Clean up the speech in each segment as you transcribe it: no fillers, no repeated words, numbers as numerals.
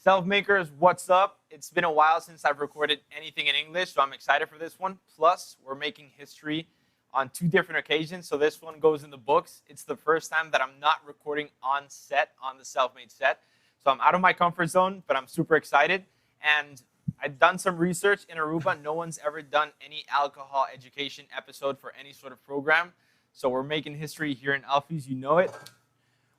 Self-makers, what's up? It's been a while since I've recorded anything in English, so I'm excited for this one. Plus, we're making history on 2 different occasions, so this one goes in the books. It's the first time that I'm not recording on set, on the Selfmade set. So I'm out of my comfort zone, but I'm super excited. And I've done some research in Aruba. No one's ever done any alcohol education episode for any sort of program. So we're making history here in Alfies, you know it.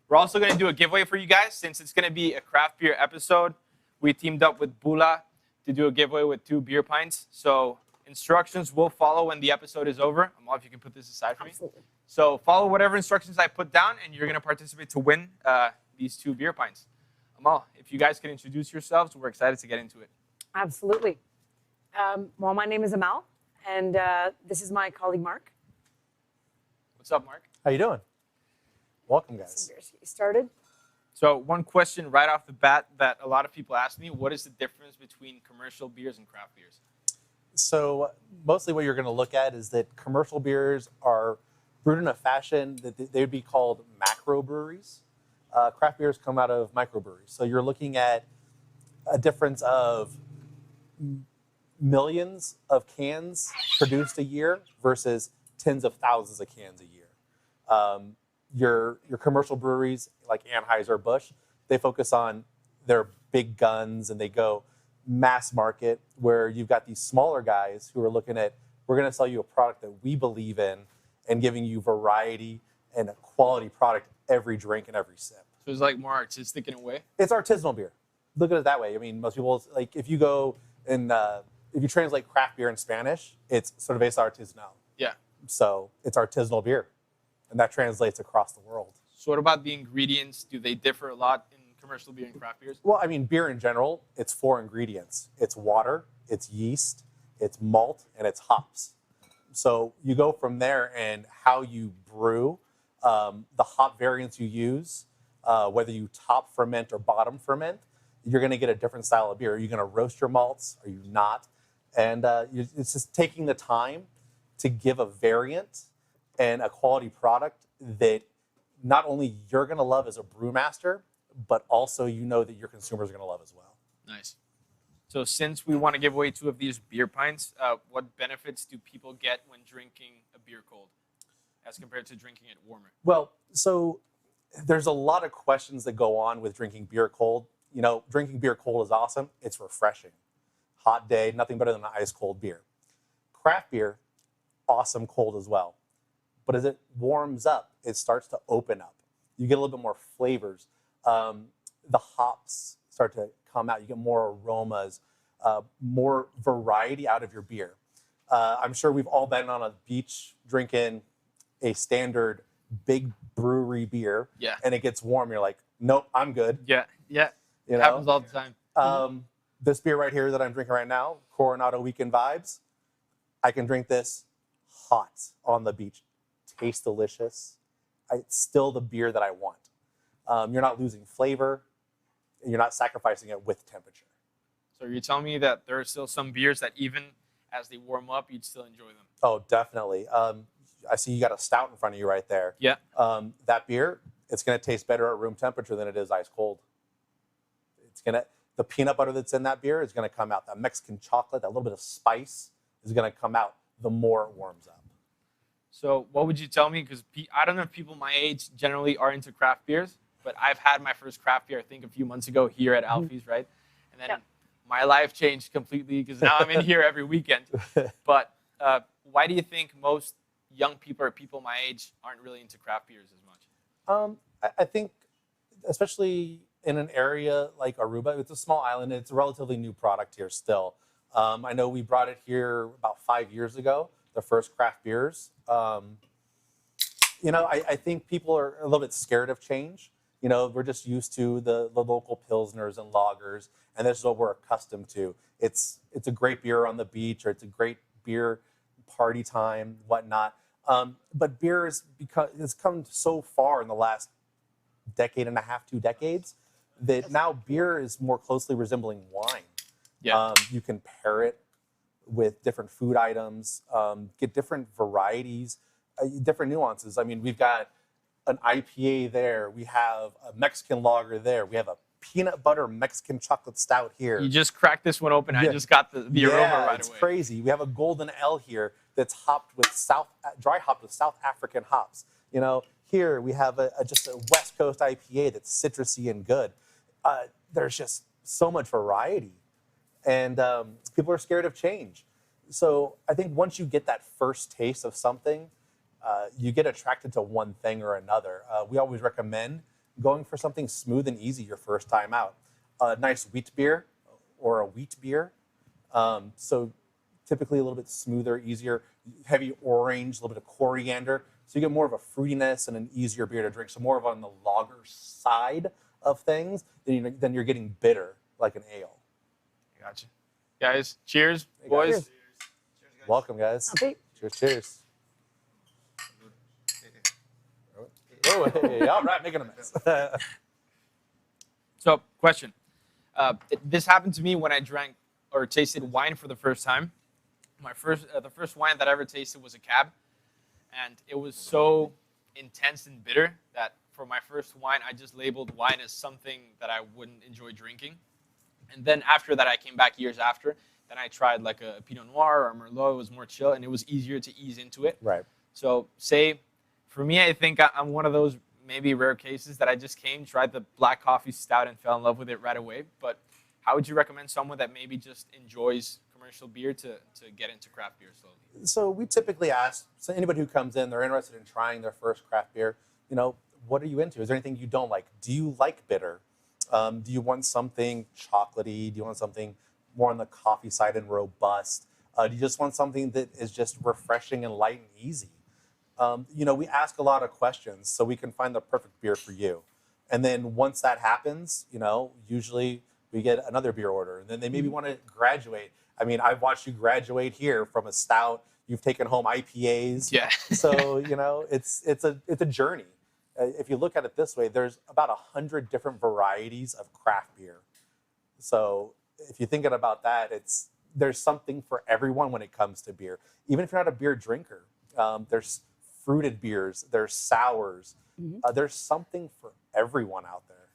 We're also going to do a giveaway for you guys. Since it's going to be a craft beer episode, we teamed up with Bula to do a giveaway with 2 beer pints. So instructions will follow when the episode is over. Amal, if you can put this aside for me. Absolutely. So follow whatever instructions I put down, and you're going to participate to win these 2 beer pints. Amal, if you guys can introduce yourselves, we're excited to get into it. Absolutely. Well, my name is Amal, and this is my colleague, Mark. What's up, Mark? How you doing? Welcome, guys. Some beers to get started. So one question right off the bat that a lot of people ask me, what is the difference between commercial beers and craft beers? So mostly what you're going to look at is that commercial beers are brewed in a fashion that they would be called macro breweries. Craft beers come out of microbreweries. So you're looking at a difference of millions of cans produced a year versus tens of thousands of cans a year. Your commercial breweries like Anheuser-Busch, they focus on their big guns and they go mass market, where you've got these smaller guys who are looking at, we're going to sell you a product that we believe in and giving you variety and a quality product every drink and every sip. So it's like more artistic in a way? It's artisanal beer. Look at it that way. I mean, most people, like if you go and if you translate craft beer in Spanish, it's cerveza artesanal. Yeah. So it's artisanal beer. And that translates across the world. So what about the ingredients? Do they differ a lot in commercial beer and craft beers? Well, I mean, beer in general, it's 4 ingredients. It's water, it's yeast, it's malt, and it's hops. So you go from there and how you brew, the hop variants you use, whether you top ferment or bottom ferment, you're going to get a different style of beer. Are you going to roast your malts? Are you not? And it's just taking the time to give a variant and a quality product that not only you're going to love as a brewmaster, but also you know that your consumers are going to love as well. Nice. So since we want to give away 2 of these beer pints, what benefits do people get when drinking a beer cold as compared to drinking it warmer? Well, so there's a lot of questions that go on with drinking beer cold. You know, drinking beer cold is awesome. It's refreshing. Hot day, nothing better than an ice cold beer. Craft beer, awesome cold as well. But as it warms up, it starts to open up. You get a little bit more flavors. The hops start to come out. You get more aromas, more variety out of your beer. I'm sure we've all been on a beach drinking a standard big brewery beer. Yeah. And it gets warm. You're like, nope, I'm good. Yeah. You It know? happens all the time. This beer right here that I'm drinking right now, Coronado Weekend Vibes, I can drink this hot on the beach. Tastes delicious. It's still the beer that I want. You're not losing flavor. You're not sacrificing it with temperature. So you're telling me that there are still some beers that even as they warm up, you'd still enjoy them? Oh, definitely. I see you got a Stout in front of you right there. Yeah. That beer, it's going to taste better at room temperature than it is ice cold. The peanut butter that's in that beer is going to come out. That Mexican chocolate, that little bit of spice is going to come out the more it warms up. So what would you tell me? Because I don't know if people my age generally are into craft beers, but I've had my first craft beer, I think, a few months ago here at Alfies, right? And then my life changed completely because now I'm in here every weekend. But why do you think most young people or people my age aren't really into craft beers as much? I think, especially in an area like Aruba, it's a small island. And it's a relatively new product here still. I know we brought it here about 5 years ago, the first craft beers. You know, I think people are a little bit scared of change. You know, we're just used to the local pilsners and lagers, and this is what we're accustomed to. It's a great beer on the beach, or it's a great beer party time, whatnot. But beer has come so far in the last decade and a half, 2 decades, that now beer is more closely resembling wine. Yeah. You can pair it with different food items, get different varieties, different nuances. I mean, we've got an IPA there. We have a Mexican lager there. We have a peanut butter Mexican chocolate stout here. You just cracked this one open. I Yeah. just got the aroma right it's away. crazy. We have a golden L here that's hopped with dry hopped with South African hops. You know, here we have just a West Coast IPA that's citrusy and good. There's just so much variety, and people are scared of change. So I think once you get that first taste of something, you get attracted to one thing or another. We always recommend going for something smooth and easy your first time out. A nice wheat beer or a wheat beer. So typically a little bit smoother, easier, heavy orange, a little bit of coriander. So you get more of a fruitiness and an easier beer to drink. So more of on the lager side of things than you're getting bitter like an ale. Gotcha. Guys, cheers, Hey, boys. guys. Welcome, guys. Okay. Cheers, cheers. Oh, hey, all right, making a mess. So, question. This happened to me when I drank or tasted wine for the first time. The first wine that I ever tasted was a cab, and it was so intense and bitter that for my first wine, I just labeled wine as something that I wouldn't enjoy drinking. And then after that, I came back years after. Then I tried like a Pinot Noir or a Merlot. It was more chill, and it was easier to ease into it. Right. So, say, for me, I think I'm one of those maybe rare cases that I just tried the black coffee stout and fell in love with it right away. But how would you recommend someone that maybe just enjoys commercial beer to get into craft beer slowly? So we typically ask, so anybody who comes in, they're interested in trying their first craft beer, you know, what are you into? Is there anything you don't like? Do you like bitter? Do you want something chocolatey? Do you want something more on the coffee side and robust? Do you just want something that is just refreshing and light and easy? You know, we ask a lot of questions so we can find the perfect beer for you. And then once that happens, you know, usually we get another beer order. And then they maybe want to graduate. I mean, I've watched you graduate here from a stout. You've taken home IPAs. Yeah. So, you know, it's a journey. If you look at it this way, there's about 100 different varieties of craft beer. So if you're thinking about that, there's something for everyone when it comes to beer. Even if you're not a beer drinker, there's fruited beers, there's sours. There's something for everyone out there.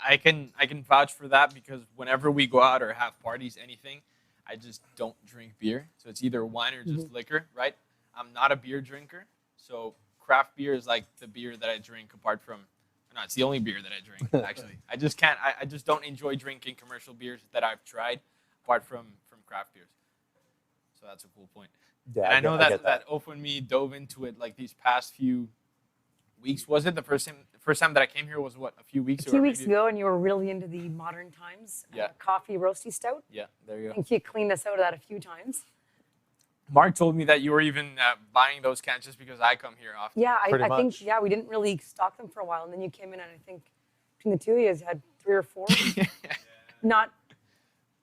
I can vouch for that because whenever we go out or have parties, anything, I just don't drink beer. So it's either wine or just liquor, right? I'm not a beer drinker. So craft beer is like the beer that I drink apart from, no, it's the only beer that I drink, actually. I just can't, I just don't enjoy drinking commercial beers that I've tried apart from craft beers. So that's a cool point. Yeah, and I know that that. Oaf and me dove into it like these past few weeks. Was it the first time that I came here was what, a few weeks ago? A few weeks ago, and you were really into the modern times coffee roasty stout. Yeah, there you I go. think you cleaned us out of that a few times. Mark told me that you were even buying those cans just because I come here often. Yeah, Pretty I much. think, we didn't really stock them for a while, and then you came in, and I think between the two of you had 3 or 4. Not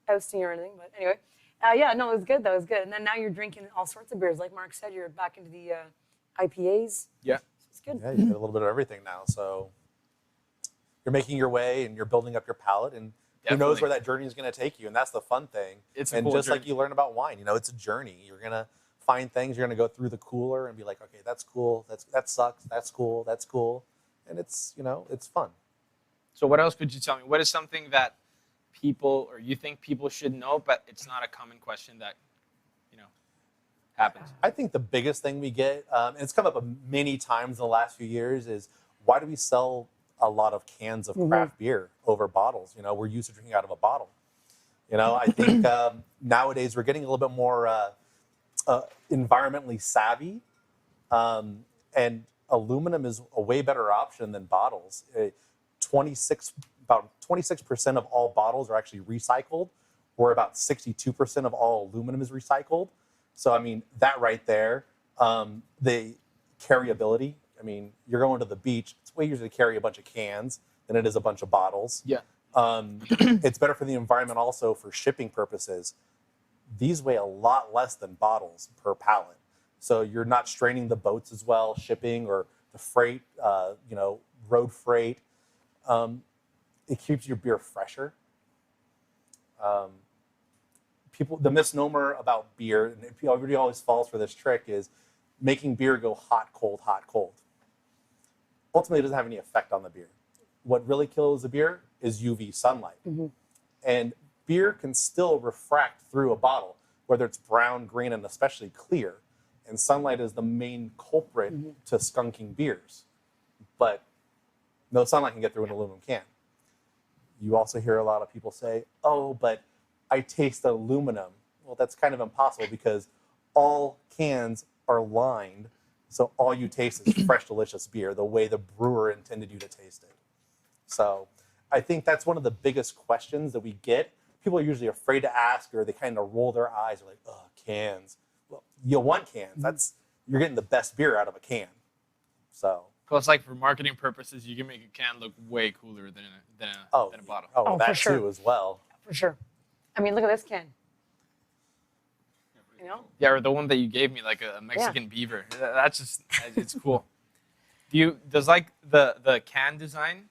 ousting or anything, but anyway. No, it was good. That was good. And then now you're drinking all sorts of beers. Like Mark said, you're back into the IPAs. Yeah. It's good. Yeah, you get a little bit of everything now. So you're making your way and you're building up your palate, and who knows where that journey is going to take you. And that's the fun thing. It's a and cool just journey. like you learn about wine, you know, it's a journey. You're going to find things. You're going to go through the cooler and be like, okay, that's cool. That sucks. That's cool. That's cool. And it's, you know, it's fun. So what else could you tell me? What is something that people, or you think people should know, but it's not a common question that, you know, happens? I think the biggest thing we get, and it's come up many times in the last few years, is why do we sell a lot of cans of craft beer over bottles? You know, we're used to drinking out of a bottle. You know, I think nowadays we're getting a little bit more environmentally savvy, and aluminum is a way better option than bottles. About 26% of all bottles are actually recycled, where about 62% of all aluminum is recycled. So, I mean, that right there, the carryability. I mean, you're going to the beach. It's way easier to carry a bunch of cans than it is a bunch of bottles. Yeah. It's better for the environment also for shipping purposes. These weigh a lot less than bottles per pallet. So you're not straining the boats as well, shipping or the freight, you know, road freight. It keeps your beer fresher. The misnomer about beer, and everybody always falls for this trick, is making beer go hot, cold, hot, cold. Ultimately, it doesn't have any effect on the beer. What really kills the beer is UV sunlight. And beer can still refract through a bottle, whether it's brown, green, and especially clear. And sunlight is the main culprit to skunking beers. But no sunlight can get through an aluminum can. You also hear a lot of people say, oh, but I taste aluminum. Well, that's kind of impossible because all cans are lined, so all you taste is fresh, delicious beer, the way the brewer intended you to taste it. So I think that's one of the biggest questions that we get. People are usually afraid to ask, or they kind of roll their eyes, or like, oh, cans. Well, you want cans. You're getting the best beer out of a can. So. Plus, like for marketing purposes, you can make a can look way cooler than a bottle. Oh, that for sure. too as well. For sure. I mean, look at this can. You know? Yeah, or the one that you gave me, like a Mexican beaver. That's just, it's cool. Does like the can design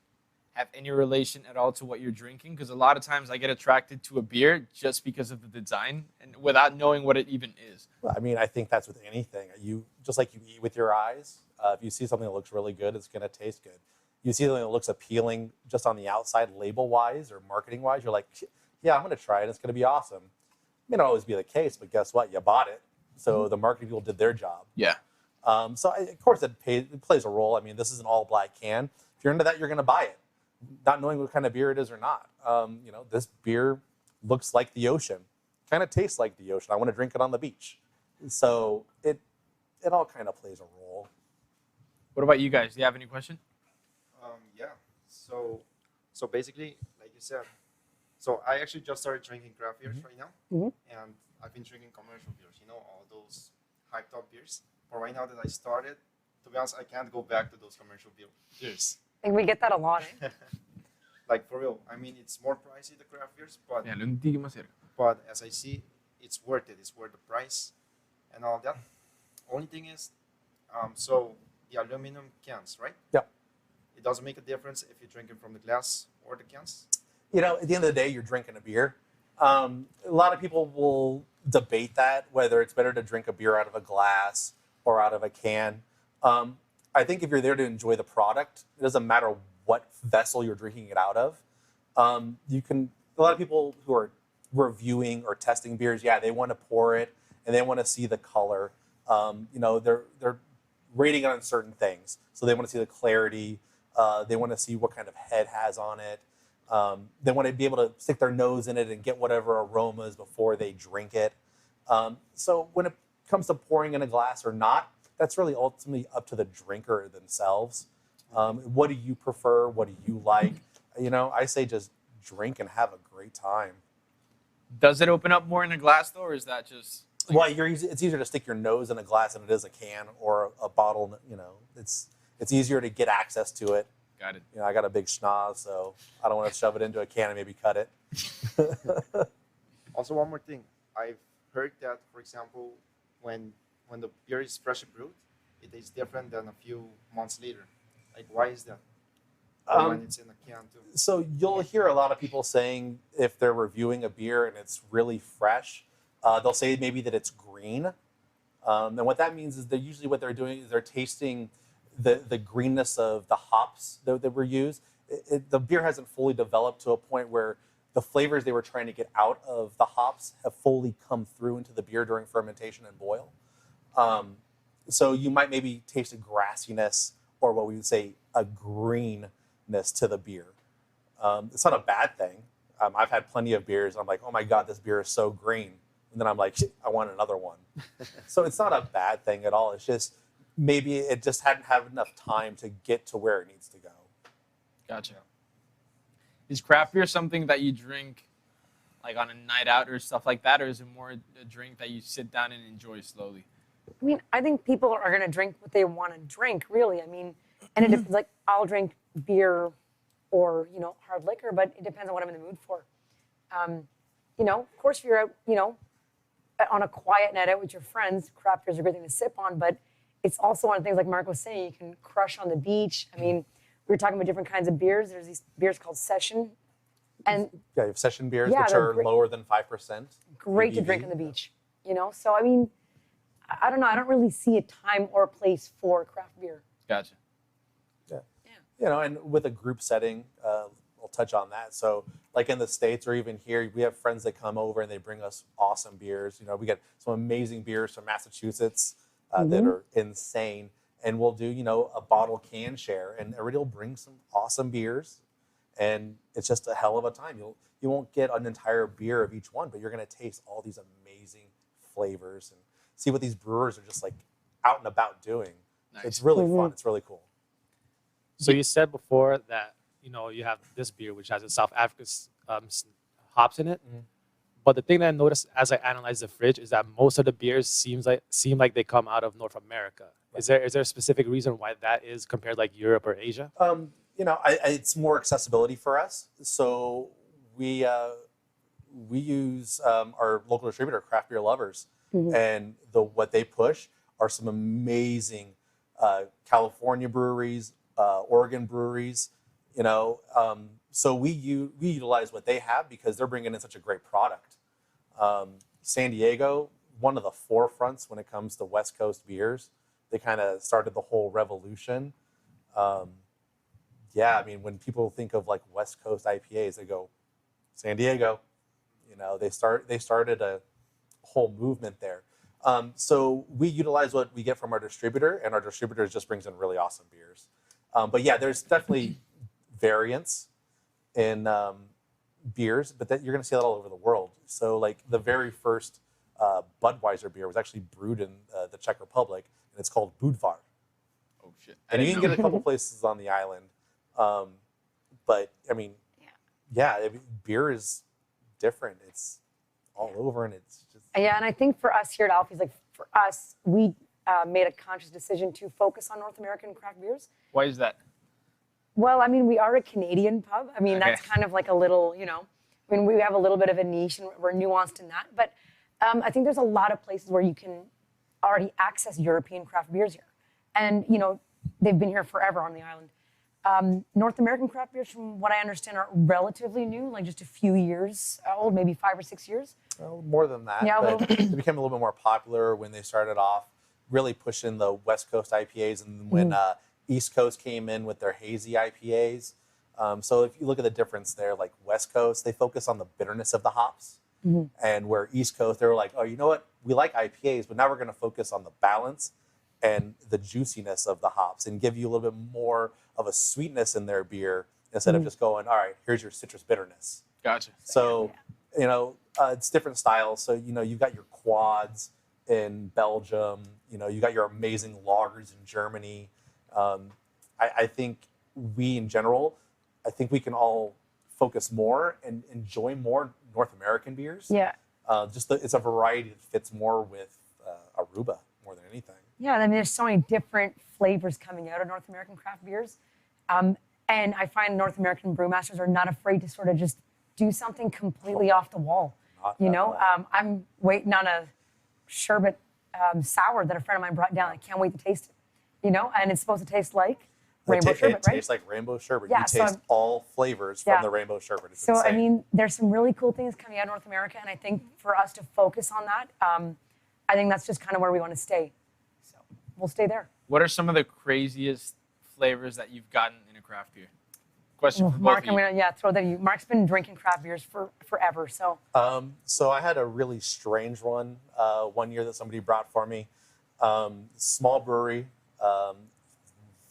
have any relation at all to what you're drinking? Because a lot of times I get attracted to a beer just because of the design and without knowing what it even is. Well, I mean, I think that's with anything. Just like you eat with your eyes. If you see something that looks really good, it's going to taste good. You see something that looks appealing just on the outside, label-wise or marketing-wise, you're like, yeah, I'm going to try it. It's going to be awesome. May not always be the case, but guess what? You bought it. So the marketing people did their job. Yeah. Of course, it plays a role. I mean, this is an all-black can. If you're into that, you're going to buy it, not knowing what kind of beer it is or not. This beer looks like the ocean, kind of tastes like the ocean. I want to drink it on the beach. So it all kind of plays a role. What about you guys? Do you have any question? Yeah. So basically, like you said, so I actually just started drinking craft beers right now, and I've been drinking commercial beers. All those hyped up beers. But right now that I started, to be honest, I can't go back to those commercial beers. I think we get that a lot. Eh? Like for real. I mean, it's more pricey, the craft beers, but Yeah, lo entiendo más cerca. but as I see, it's worth it. It's worth the price and all that. Only thing is, so the aluminum cans, right? Yeah. It doesn't make a difference if you drink it from the glass or the cans. At the end of the day, you're drinking a beer. A lot of people will debate that, whether it's better to drink a beer out of a glass or out of a can. I think if you're there to enjoy the product, it doesn't matter what vessel you're drinking it out of. A lot of people who are reviewing or testing beers, yeah, they want to pour it and they want to see the color. They're rating it on certain things. So they want to see the clarity. They want to see what kind of head has on it. They want to be able to stick their nose in it and get whatever aromas before they drink it. So when it comes to pouring in a glass or not, that's really ultimately up to the drinker themselves. What do you prefer? What do you like? I say just drink and have a great time. Does it open up more in a glass though, or is that just? Well, it's easier to stick your nose in a glass than it is a can or a bottle. It's easier to get access to it. Got it. I got a big schnoz, so I don't want to shove it into a can and maybe cut it. Also, one more thing. I've heard that, for example, when the beer is freshly brewed, it tastes different than a few months later. Like, why is that? Or when it's in a can too. So you'll hear a lot of people saying if they're reviewing a beer and it's really fresh, they'll say maybe that it's green. And what that means is what they're doing is they're tasting the greenness of the hops that were used. The beer hasn't fully developed to a point where the flavors they were trying to get out of the hops have fully come through into the beer during fermentation and boil. So you might maybe taste a grassiness or what we would say a greenness to the beer. It's not a bad thing. I've had plenty of beers. I'm like, oh my God, this beer is so green. And then I'm like, I want another one. So it's not a bad thing at all. It's just maybe it just hadn't had enough time to get to where it needs to go. Gotcha. Is craft beer something that you drink like on a night out or stuff like that, or is it more a drink that you sit down and enjoy slowly? I mean, I think people are going to drink what they want to drink, really. I mean, and it depends, like, I'll drink beer or, hard liquor, but it depends on what I'm in the mood for. Of course, if you're out, on a quiet night out with your friends, craft beer is a great thing to sip on, but it's also one of the things, like Mark was saying, you can crush on the beach. I mean, we were talking about different kinds of beers. There's these beers called Session. And yeah, you have session beers, which are lower than 5%. Great to drink on the beach, So, I mean, I don't know. I don't really see a time or a place for craft beer. Gotcha. Yeah. And with a group setting, touch on that. So like in the States or even here, we have friends that come over and they bring us awesome beers. You know, we get some amazing beers from Massachusetts that are insane. And we'll do, you know, a bottle can share, and everybody will bring some awesome beers, and it's just a hell of a time. You won't get an entire beer of each one, but you're going to taste all these amazing flavors and see what these brewers are just like out and about doing. Nice. It's really fun. It's really cool. So you said before that, you know, you have this beer which has a South African hops in it. But the thing that I noticed as I analyze the fridge is that most of the beers seem like they come out of North America. Is there a specific reason why that is compared like Europe or Asia? You know, it's more accessibility for us. So we use our local distributor, Craftbeer Lovers, and what they push are some amazing California breweries, Oregon breweries. You know, so we utilize what they have because they're bringing in such a great product. San Diego, one of the forefronts when it comes to West Coast beers. They kind of started the whole revolution. Yeah, I mean, when people think of like West Coast IPAs, they go San Diego. You know, they started a whole movement there. So we utilize what we get from our distributor, and our distributor just brings in really awesome beers. But yeah, there's definitely variance in beers, but that you're going to see that all over the world. So like the very first Budweiser beer was actually brewed in the Czech Republic, and it's called Budvar. Oh shit! And you can get it a couple places on the island, but I mean, beer is different. It's all over, and it's just Yeah, and I think for us here at Alfies, like for us, we made a conscious decision to focus on North American craft beers. Why is that? Well, I mean, we are a Canadian pub. I mean, that's kind of like a little, you know, I mean, we have a little bit of a niche and we're nuanced in that. But I think there's a lot of places where you can already access European craft beers here. And, you know, they've been here forever on the island. North American craft beers, from what I understand, are relatively new, like just a few years old, maybe 5 or 6 years. well, more than that. Yeah, but they became a little bit more popular when they started off really pushing the West Coast IPAs, and when East Coast came in with their hazy IPAs. So if you look at the difference there, like West Coast, they focus on the bitterness of the hops. And where East Coast, they were like, oh, you know what? We like IPAs, but now we're going to focus on the balance and the juiciness of the hops and give you a little bit more of a sweetness in their beer instead of just going, all right, here's your citrus bitterness. Gotcha. So, you know, it's different styles. So, you know, you've got your quads in Belgium. You know, you got your amazing lagers in Germany. I think we, in general, I think we can all focus more and enjoy more North American beers. Yeah. It's a variety that fits more with Aruba more than anything. Yeah, I mean, there's so many different flavors coming out of North American craft beers. And I find North American brewmasters are not afraid to sort of just do something completely off the wall. You know, I'm waiting on a sherbet sour that a friend of mine brought down. I can't wait to taste it. You know, and it's supposed to taste like rainbow sherbet, it right? tastes like rainbow sherbet. Yeah, You so taste all flavors from the rainbow sherbet. It's So, insane. I mean, there's some really cool things coming out of North America, and I think for us to focus on that, I think that's just kind of where we want to stay. So we'll stay there. What are some of the craziest flavors that you've gotten in a craft beer? Question for Mark, both I'm of you. going to throw that at you. Mark's been drinking craft beers for forever, so. So I had a really strange one one year that somebody brought for me. Small brewery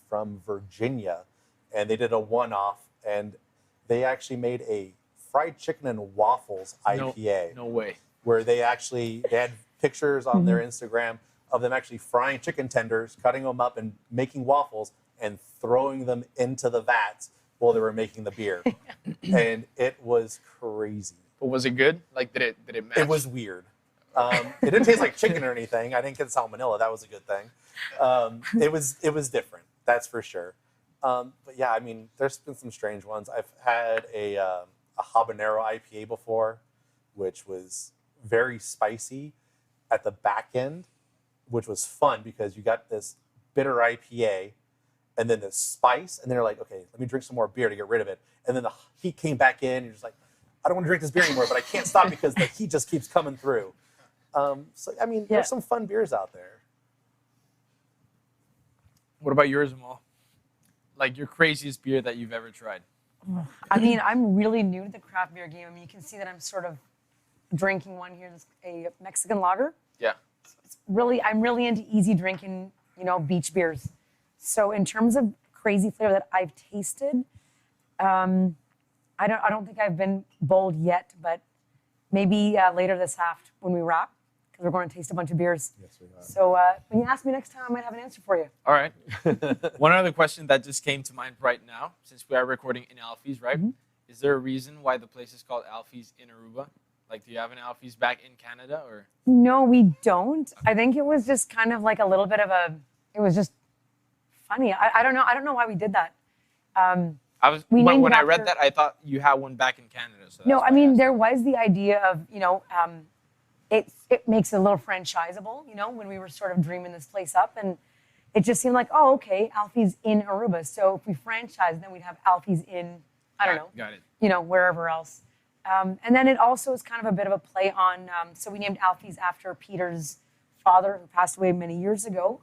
from Virginia, and they did a one-off, and they actually made a fried chicken and waffles IPA. No way. Where they had pictures on their Instagram of them actually frying chicken tenders, cutting them up and making waffles and throwing them into the vats while they were making the beer. And it was crazy. But was it good? Like, did it match? It was weird. It didn't taste like chicken or anything. I didn't get salmonella. That was a good thing. It was different. That's for sure. But yeah, I mean, there's been some strange ones. I've had a habanero IPA before, which was very spicy at the back end, which was fun because you got this bitter IPA and then this spice, and then you're like, okay, let me drink some more beer to get rid of it. And then the heat came back in, and you're just like, I don't want to drink this beer anymore, but I can't stop because the heat just keeps coming through. So, I mean, there's some fun beers out there. What about yours, Amal? Like your craziest beer that you've ever tried? I mean, I'm really new to the craft beer game. I mean, you can see that I'm sort of drinking one here. This a Mexican lager. Yeah. I'm really into easy drinking, beach beers. So in terms of crazy flavor that I've tasted, I don't think I've been bold yet, but maybe later this half when we wrap, because we're going to taste a bunch of beers. Yes, we are. So when you ask me next time, I might have an answer for you. All right. One other question that just came to mind right now, since we are recording in Alfies, right? Is there a reason why the place is called Alfies in Aruba? Like, do you have an Alfies back in Canada, or? No, we don't. I think it was just kind of like a little bit of it was just funny. I don't know. I don't know why we did that. When I read that, I thought you had one back in Canada. So no, I mean, there was the idea of, it makes it a little franchisable, when we were sort of dreaming this place up. And it just seemed like, oh, okay, Alfie's in Aruba. So if we franchise, then we'd have Alfie's in, I don't know. Got it. Wherever else. And then it also is kind of a bit of a play on, so we named Alfie's after Peter's father, who passed away many years ago.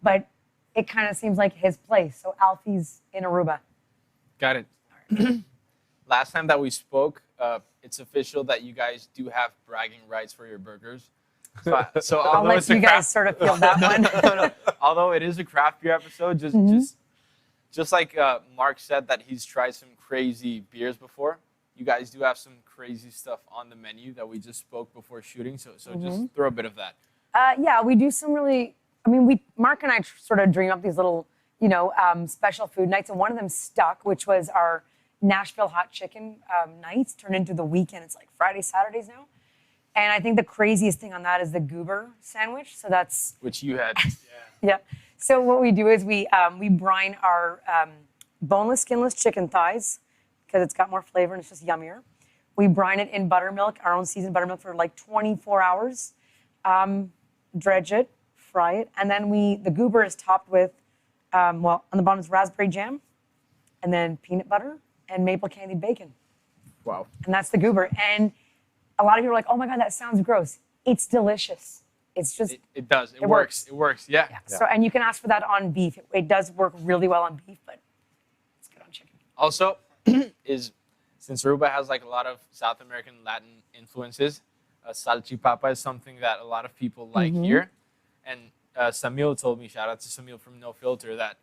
But it kind of seems like his place. So Alfie's in Aruba. Got it. Last time that we spoke, it's official that you guys do have bragging rights for your burgers. So I'll let you guys sort of feel that one. No. Although it is a craft beer episode, just like Mark said that he's tried some crazy beers before. You guys do have some crazy stuff on the menu that we just spoke before shooting. So just throw a bit of that. Yeah, we do some really. I mean, Mark and I sort of dream up these little, special food nights, and one of them stuck, which was our Nashville hot chicken nights turned into the weekend. It's like Friday, Saturdays now. And I think the craziest thing on that is the Goober sandwich. So that's which you had. Yeah. So what we do is we brine our boneless, skinless chicken thighs because it's got more flavor and it's just yummier. We brine it in buttermilk, our own seasoned buttermilk, for like 24 hours. Dredge it, fry it, and then the Goober is topped with, on the bottom is raspberry jam, and then peanut butter and maple candied bacon. Wow. And that's the Goober. And a lot of people are like, oh my God, that sounds gross. It's delicious. It's just. It does. It works. It works. Yeah. So, and you can ask for that on beef. It does work really well on beef, but it's good on chicken. Also, since Aruba has like a lot of South American Latin influences, salchipapa is something that a lot of people like here. And Samil told me, shout out to Samil from No Filter, that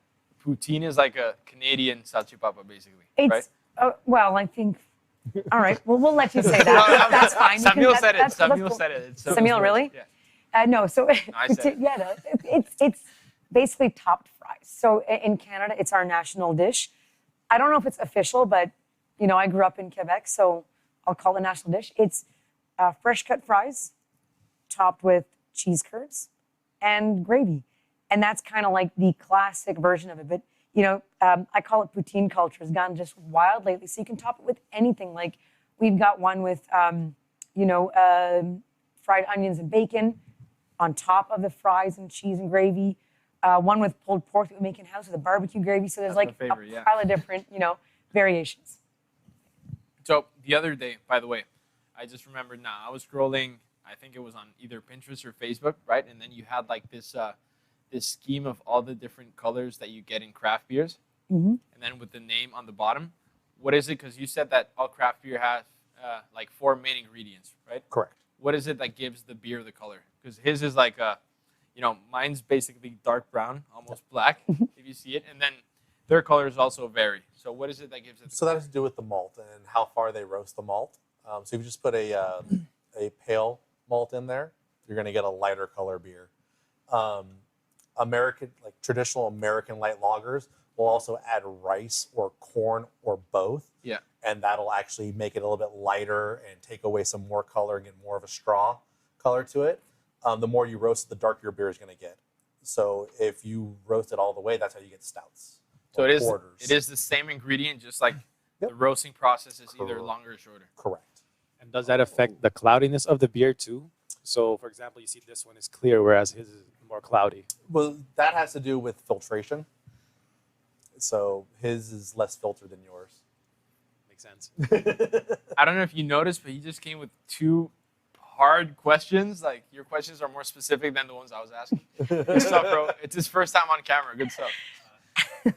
poutine is like a Canadian salchipapa, basically. Right? Well, I think. All right. Well, we'll let you say that. That's fine. Samil said it. Samil said it. Samil, really? Yeah. No. So I said it. it's basically topped fries. So in Canada, it's our national dish. I don't know if it's official, but I grew up in Quebec, so I'll call it a national dish. It's fresh cut fries, topped with cheese curds and gravy, and that's kind of like the classic version of it. But I call it poutine culture. It's gone just wild lately. So you can top it with anything. Like we've got one with, fried onions and bacon on top of the fries and cheese and gravy. One with pulled pork that we make in house with a barbecue gravy. So there's a pile of different, variations. So the other day, by the way, I just remembered now. I was scrolling. I think it was on either Pinterest or Facebook, right? And then you had like this. This scheme of all the different colors that you get in craft beers, and then with the name on the bottom. What is it? Because you said that all craft beer has like 4 main ingredients, right? Correct. What is it that gives the beer the color? Because his is like mine's basically dark brown, almost black, if you see it, and then their colors also vary. So what is it that gives it? So that has to do with the malt and how far they roast the malt. So if you just put a pale malt in there, you're going to get a lighter color beer. Traditional American light lagers will also add rice or corn or both. Yeah. And that'll actually make it a little bit lighter and take away some more color and get more of a straw color to it. The more you roast, the darker your beer is going to get. So if you roast it all the way, that's how you get stouts. So it is the same ingredient, just like the roasting process is either longer or shorter. Correct. And does that affect the cloudiness of the beer too? So, for example, you see this one is clear, whereas his is more cloudy. Well, that has to do with filtration. So his is less filtered than yours. Makes sense. I don't know if you noticed, but he just came with 2 hard questions. Like, your questions are more specific than the ones I was asking. Good stuff, bro. It's his first time on camera. Good stuff.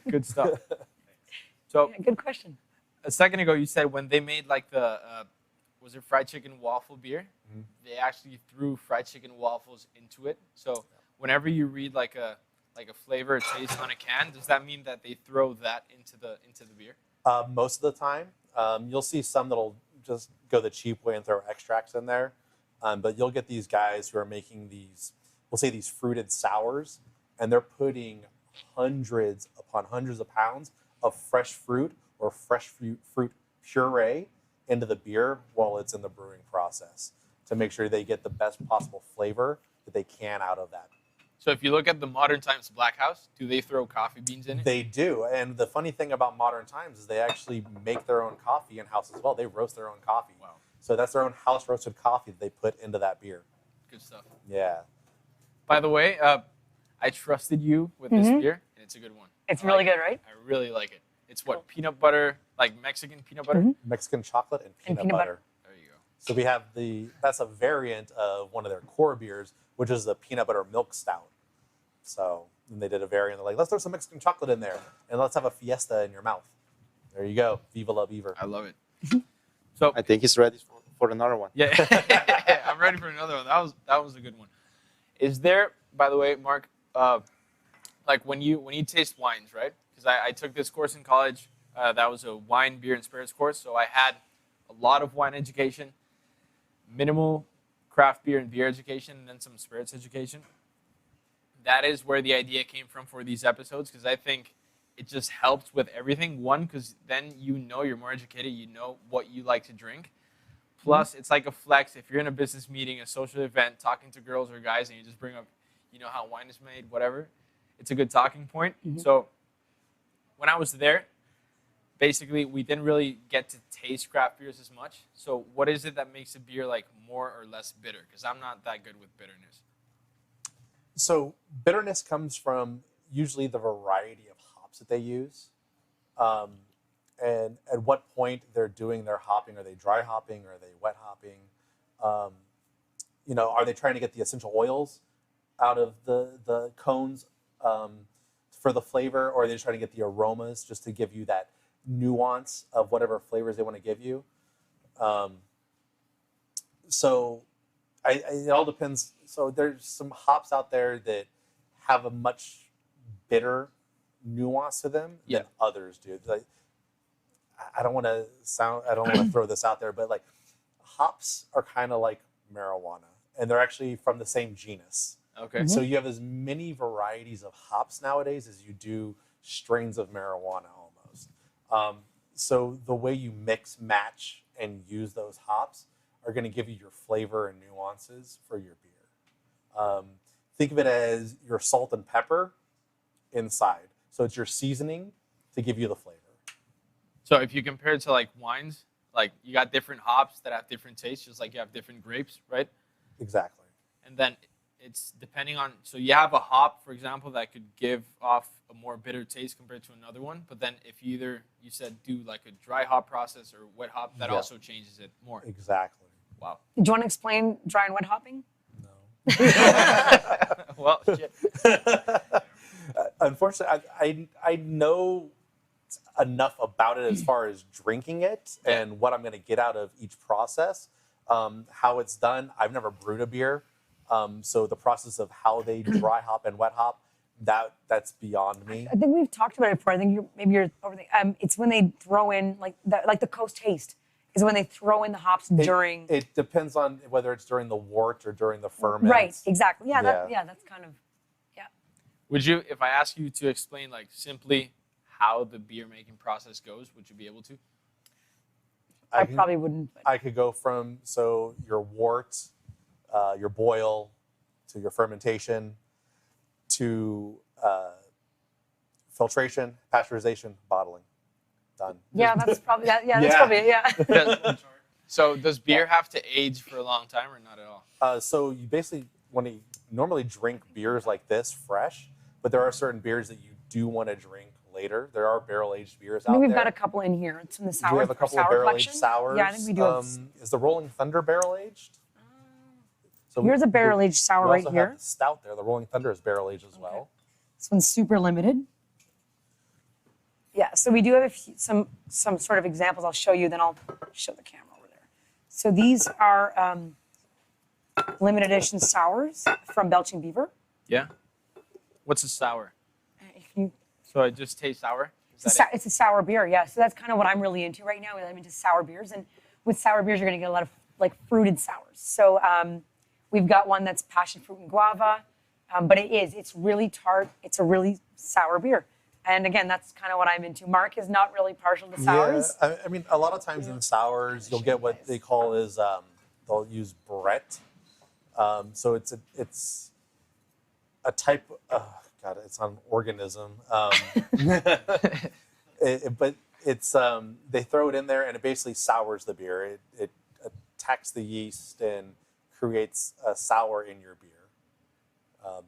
Good stuff. So, good question. a second ago you said when they made like the was it fried chicken waffle beer? Mhm. They actually threw fried chicken waffles into it. So whenever you read like a flavor or taste on a can, does that mean that they throw that into the beer? Most of the time, you'll see some that'll just go the cheap way and throw extracts in there. But you'll get these guys who are making these, we'll say these fruited sours, and they're putting hundreds upon hundreds of pounds of fresh fruit or fresh fruit puree into the beer while it's in the brewing process to make sure they get the best possible flavor that they can out of that. So if you look at the Modern Times Black House, do they throw coffee beans in it? They do. And the funny thing about Modern Times is they actually make their own coffee in-house as well. They roast their own coffee. Wow. So that's their own house roasted coffee that they put into that beer. Good stuff. Yeah. By the way, I trusted you with this beer, and it's a good one. It's really good, right? I really like it. It's what, peanut butter, like Mexican peanut butter? Mexican chocolate and peanut peanut butter. There you go. So we have that's a variant of one of their core beers, which is the peanut butter milk stout. So then they did a variant. They're like, let's throw some Mexican chocolate in there, and let's have a fiesta in your mouth. There you go. Viva la beaver. I love it. So I think he's ready for another one. yeah, I'm ready for another one. That was a good one. Is there, by the way, Mark, like when you taste wines, right? Because I took this course in college. That was a wine, beer, and spirits course. So I had a lot of wine education, minimal craft beer and beer education, and then some spirits education. That is where the idea came from for these episodes, because I think it just helps with everything. One, because then you're more educated, you know what you like to drink. Plus, it's like a flex. If you're in a business meeting, a social event, talking to girls or guys, and you just bring up, how wine is made, whatever, it's a good talking point. So when I was there, basically, we didn't really get to taste craft beers as much. So what is it that makes a beer like more or less bitter? Because I'm not that good with bitterness. So bitterness comes from usually the variety of hops that they use. And at what point they're doing their hopping. Are they dry hopping? Are they wet hopping? Are they trying to get the essential oils out of the cones for the flavor? Or are they just trying to get the aromas just to give you that nuance of whatever flavors they want to give you? It all depends. So there's some hops out there that have a much bitter nuance to them than others do. Like, I don't want to throw this out there, but like hops are kind of like marijuana, and they're actually from the same genus. Okay. So you have as many varieties of hops nowadays as you do strains of marijuana almost. So the way you mix, match, and use those hops are going to give you your flavor and nuances for your beer. Think of it as your salt and pepper inside. So it's your seasoning to give you the flavor. So if you compare it to like wines, like you got different hops that have different tastes, just like you have different grapes, right? Exactly. And then it's depending on, so you have a hop, for example, that could give off a more bitter taste compared to another one. But then if you said do like a dry hop process or wet hop, that also changes it more. Exactly. Wow. Do you want to explain dry and wet hopping? No. Well, shit. Unfortunately, I know enough about it as far as drinking it and what I'm going to get out of each process. How it's done, I've never brewed a beer. So the process of how they dry hop and wet hop, that's beyond me. I think we've talked about it before. I think you're overthinking. It's when they throw in like the coast taste is when they throw in the hops during. It depends on whether it's during the wort or during the ferment. Right. Exactly. Yeah. That's kind of. Yeah. Would you, if I ask you to explain like simply how the beer making process goes, would you be able to? I probably wouldn't. But. I could go from your wort, your boil, to your fermentation, to filtration, pasteurization, bottling. Done. Yeah, that's probably that. Yeah, that's probably it. Yeah. So does beer have to age for a long time or not at all? So you basically want to normally drink beers like this fresh, but there are certain beers that you do want to drink later. There are barrel-aged beers out there. We've got a couple in here. It's from the sour. We have a couple of barrel-aged sours. Yeah, I think we do. Is the Rolling Thunder barrel-aged? So here's a barrel-aged sour right here. Have the Stout there. The Rolling Thunder is barrel-aged as well. This one's super limited. Yeah, So we do have some sort of examples I'll show you, then I'll show the camera over there. So these are limited edition sours from Belching Beaver. Yeah. What's a sour? If you, So it just tastes sour? it's a sour beer, yeah. So that's kind of what I'm really into right now. I'm into sour beers. And with sour beers, you're going to get a lot of like fruited sours. So we've got one that's passion fruit and guava. But it's really tart. It's a really sour beer. And again, that's kind of what I'm into. Mark is not really partial to sours. Yeah, I mean, a lot of times in sours, you'll get what they call is they'll use Brett. So it's a type. God, it's an organism. But it's they throw it in there and it basically sours the beer. It attacks the yeast and creates a sour in your beer.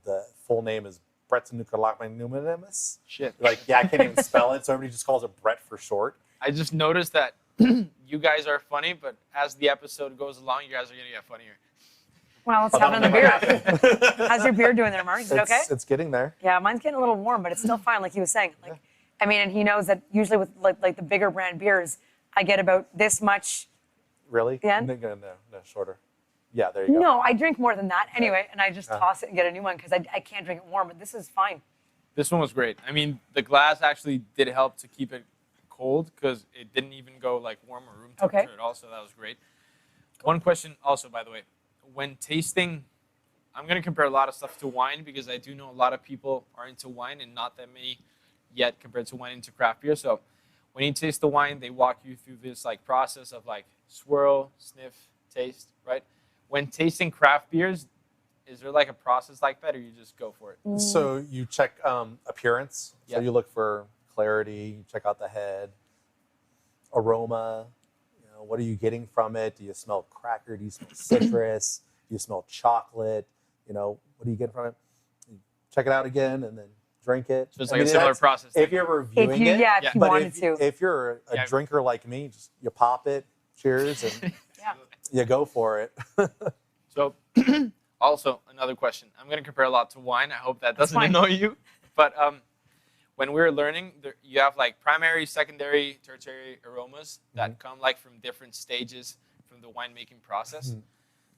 The full name is Brettanucleomagnum. Shit. Like, yeah, I can't even spell it, so everybody just calls it Brett for short. I just noticed that you guys are funny, but as the episode goes along, you guys are going to get funnier. Well, let's have another beer. How's your beer doing there, Mark? Is it okay? It's getting there. Yeah, mine's getting a little warm, but it's still fine, like he was saying. Like, I mean, and he knows that usually with like the bigger brand beers, I get about this much. Really? Yeah. No, shorter. Yeah, there you go. No, I drink more than that anyway, and I just toss it and get a new one because I can't drink it warm, but this is fine. This one was great. I mean, the glass actually did help to keep it cold because it didn't even go like warm or room temperature at all, so that was great. One question also, by the way, when tasting, I'm going to compare a lot of stuff to wine because I do know a lot of people are into wine and not that many yet compared to wine into craft beer. So when you taste the wine, they walk you through this like process of like swirl, sniff, taste, right? When tasting craft beers, is there like a process like that, or you just go for it? So you check appearance. So Yep. you look for clarity. You check out the head, aroma. You know, what are you getting from it? Do you smell cracker? Do you smell citrus? Do you smell chocolate? You know, what do you get from it? You check it out again, and then drink it. So it's like a similar process. If you're reviewing it. If you But wanted to. if you're a drinker like me, just you pop it, cheers, and you go for it. So, also another question. I'm going to compare a lot to wine. I hope that doesn't annoy you. But when we're learning, you have like primary, secondary, tertiary aromas that come like from different stages from the winemaking process. Do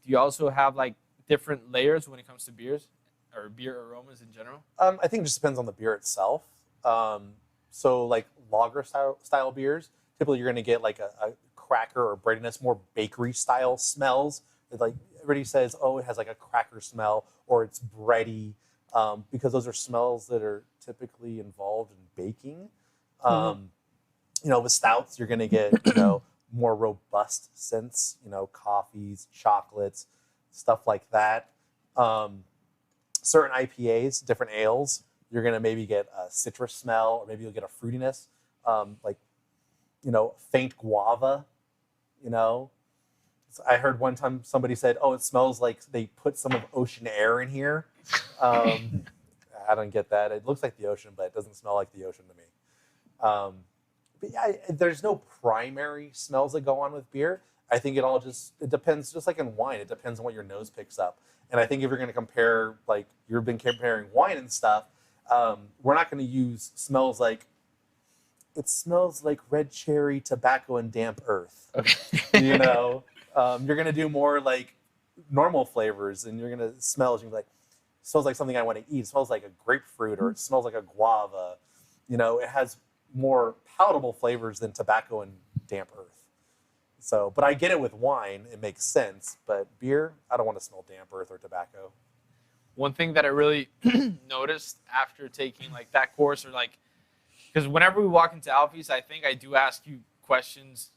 you also have like different layers when it comes to beers or beer aromas in general? I think it just depends on the beer itself. So like lager style beers, typically you're going to get like a cracker or breadiness, more bakery style smells. It's like everybody says, oh, it has like a cracker smell or it's bready, because those are smells that are typically involved in baking. You know, with stouts, you're going to get, you know, more robust scents, you know, coffees, chocolates, stuff like that. Certain IPAs, different ales, you're going to maybe get a citrus smell, or maybe you'll get a fruitiness, like, you know, faint guava, you know. So I heard one time somebody said, oh, it smells like they put some of ocean air in here. I don't get that. It looks like the ocean, but it doesn't smell like the ocean to me. But yeah, there's no primary smells that go on with beer. I think it depends, just like in wine, it depends on what your nose picks up. And I think if you're going to compare, like you've been comparing wine and stuff, we're not going to use smells like, it smells like red cherry, tobacco, and damp earth. Okay. You know, you're going to do more like normal flavors, and you're going to smell, you're like, it smells like something I want to eat. It smells like a grapefruit, or it smells like a guava. You know, it has more palatable flavors than tobacco and damp earth. So, but I get it with wine, it makes sense. But beer, I don't want to smell damp earth or tobacco. One thing that I really noticed after taking like that course, or like, because whenever we walk into Alfies, I think I do ask you questions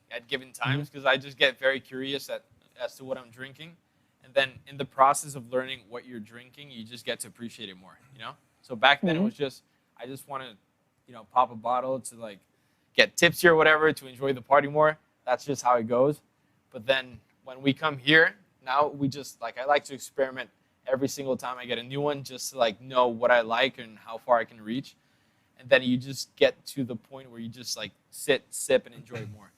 at given times because I just get very curious as to what I'm drinking. And then in the process of learning what you're drinking, you just get to appreciate it more, you know? So back then it was just, I just want to, you know, pop a bottle to like get tipsy or whatever, to enjoy the party more. That's just how it goes. But then when we come here, now we just, like, I like to experiment every single time I get a new one, just to like know what I like and how far I can reach. And then you just get to the point where you just like sit, sip, and enjoy more.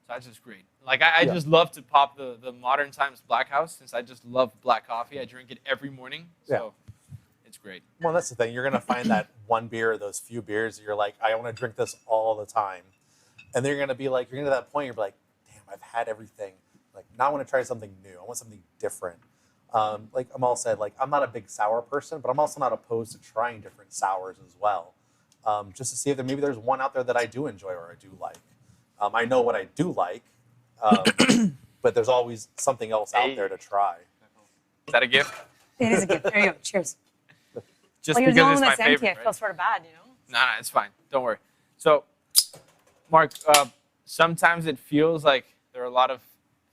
So that's just great. Like I just love to pop the Modern Times Black House, since I just love black coffee. I drink it every morning. So It's great. Well, that's the thing. You're going to find that one beer or those few beers that you're like, I want to drink this all the time. And then you're going to be like, you're going to that point, you're like, damn, I've had everything. Like, now I want to try something new. I want something different. Like Amal said, like, I'm not a big sour person, but I'm also not opposed to trying different sours as well. Just to see if maybe there's one out there that I do enjoy or I do like. I know what I do like, but there's always something else out there to try. Is that a gift? It is a gift. There you go. Cheers. Just Well, you're the because only it's one my that's empty. favorite, I feel sort of bad, you know? No, it's fine. Don't worry. So, Mark, sometimes it feels like there are a lot of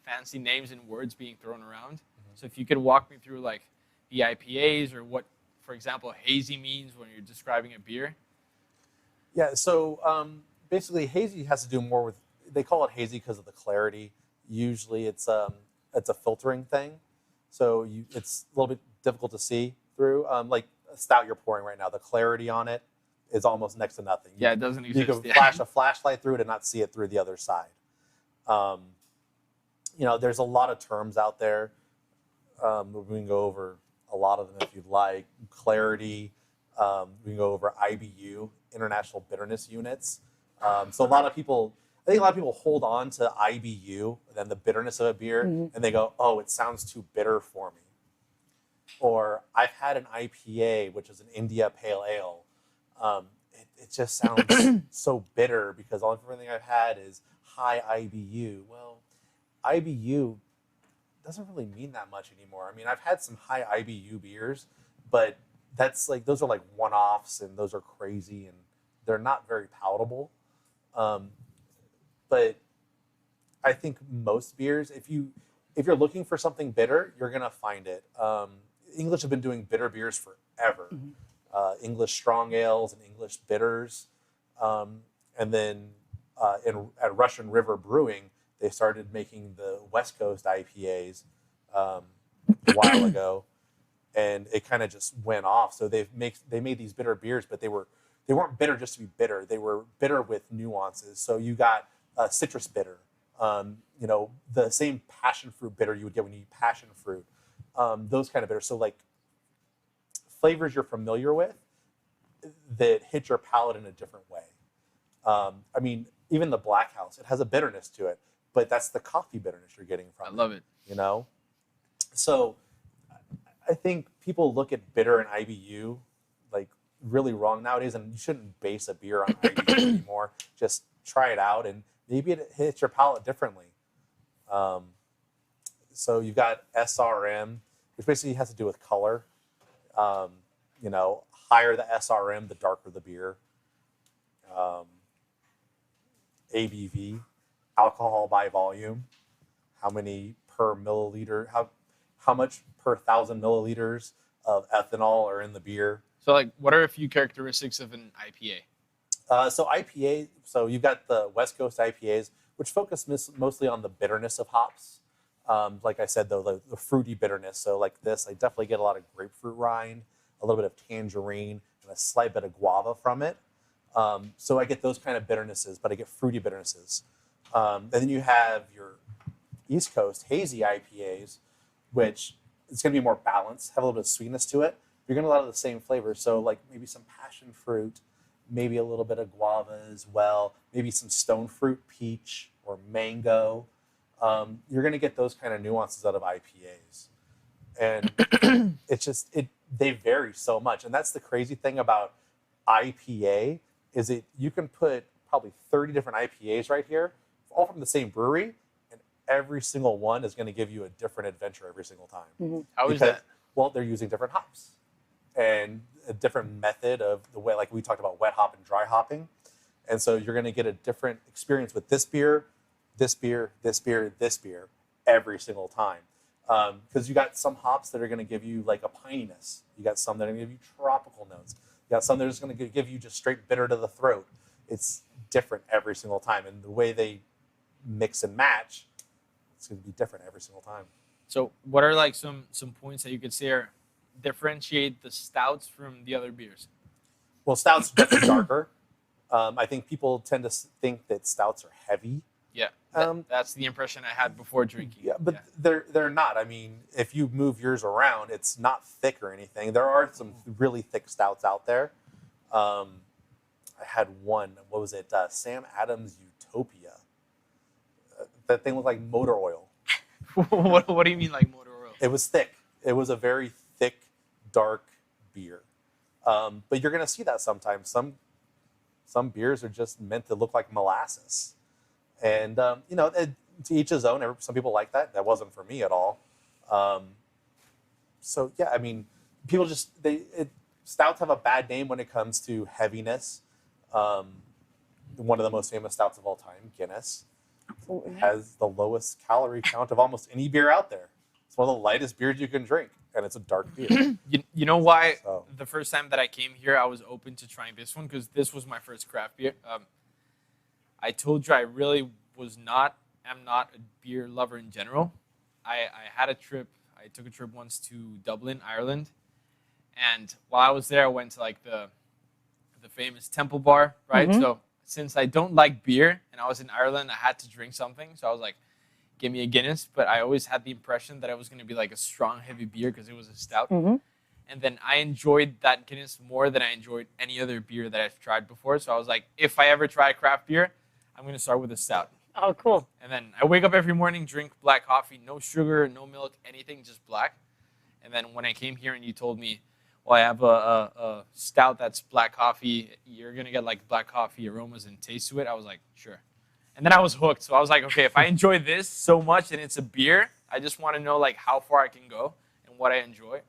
fancy names and words being thrown around. Mm-hmm. So if you could walk me through like the IPAs or what, for example, hazy means when you're describing a beer. Yeah, so basically hazy has to do more with, they call it hazy because of the clarity. Usually it's a filtering thing. So it's a little bit difficult to see through. Like a stout you're pouring right now, the clarity on it is almost next to nothing. Yeah, it doesn't exist. You can flash a flashlight through it and not see it through the other side. You know, there's a lot of terms out there. We can go over a lot of them if you'd like. Clarity. We can go over IBU, International Bitterness Units. So a lot of people, I think a lot of people hold on to IBU, and then the bitterness of a beer, and they go, oh, it sounds too bitter for me. Or I've had an IPA, which is an India Pale Ale. It just sounds so bitter because everything I've had is high IBU. Well, IBU doesn't really mean that much anymore. I mean, I've had some high IBU beers, but that's like, those are like one-offs and those are crazy and they're not very palatable. But I think most beers, if you're looking for something bitter, you're gonna find it. English have been doing bitter beers forever. English strong ales and English bitters, and then at Russian River Brewing, they started making the West Coast IPAs a while ago, and it kind of just went off. So they made these bitter beers, but they weren't bitter just to be bitter. They were bitter with nuances. So you got citrus bitter, you know, the same passion fruit bitter you would get when you eat passion fruit, those kind of bitters. So like flavors you're familiar with that hit your palate in a different way. I mean, even the Black House, it has a bitterness to it, but that's the coffee bitterness you're getting from it. I love it. You know? So I think people look at bitter and IBU like really wrong nowadays, and you shouldn't base a beer on IBU anymore. Just try it out, and maybe it hits your palate differently. So you've got SRM, which basically has to do with color. You know, higher the SRM, the darker the beer. ABV, alcohol by volume, how many per milliliter, how much per 1,000 milliliters of ethanol are in the beer. So like, what are a few characteristics of an IPA? So IPA, so you've got the West Coast IPAs, which focus mostly on the bitterness of hops. Like I said, though, the fruity bitterness. So like this, I definitely get a lot of grapefruit rind, a little bit of tangerine, and a slight bit of guava from it. So I get those kind of bitternesses, but I get fruity bitternesses. And then you have your East Coast hazy IPAs, which it's going to be more balanced, have a little bit of sweetness to it. You're going to get a lot of the same flavors. So like maybe some passion fruit, maybe a little bit of guava as well, maybe some stone fruit, peach, or mango. You're going to get those kind of nuances out of IPAs. And it's just, they vary so much. And that's the crazy thing about IPA is that you can put probably 30 different IPAs right here, all from the same brewery, and every single one is going to give you a different adventure every single time. How is that? Well, they're using different hops and a different method of the way, like we talked about wet hop and dry hopping. And so you're going to get a different experience with this beer, this beer, this beer, this beer every single time. Because you got some hops that are going to give you like a pininess. You got some that are going to give you tropical notes. You got some that are just going to give you just straight bitter to the throat. It's different every single time. And the way they mix and match, it's going to be different every single time. So what are like some points that you could say are differentiate the stouts from the other beers? Well, stouts definitely darker. I think people tend to think that stouts are heavy. Yeah, that's the impression I had before drinking. Yeah, but they're not. I mean, if you move yours around, it's not thick or anything. There are some really thick stouts out there. I had one. What was it? Sam Adams Utopia. That thing looked like motor oil. What do you mean, like motor oil? It was thick. It was a very thick, dark beer. But you're gonna see that sometimes. Some beers are just meant to look like molasses. And, you know, to each his own. Some people like that. That wasn't for me at all. So, yeah, I mean, people just, stouts have a bad name when it comes to heaviness. One of the most famous stouts of all time, Guinness, has the lowest calorie count of almost any beer out there. It's one of the lightest beers you can drink, and it's a dark beer. You know why the first time that I came here, I was open to trying this one? Because this was my first craft beer. I told you I really am not a beer lover in general. I took a trip once to Dublin, Ireland. And while I was there, I went to like the famous Temple Bar, right? Mm-hmm. So since I don't like beer and I was in Ireland, I had to drink something. So I was like, give me a Guinness. But I always had the impression that it was going to be like a strong, heavy beer because it was a stout. Mm-hmm. And then I enjoyed that Guinness more than I enjoyed any other beer that I've tried before. So I was like, if I ever try a craft beer, I'm going to start with a stout. Oh, cool. And then I wake up every morning, drink black coffee, no sugar, no milk, anything, just black. And then when I came here and you told me, well, I have a stout that's black coffee, you're going to get like black coffee aromas and taste to it, I was like, sure. And then I was hooked. So I was like, okay, if I enjoy this so much and it's a beer, I just want to know like how far I can go and what I enjoy.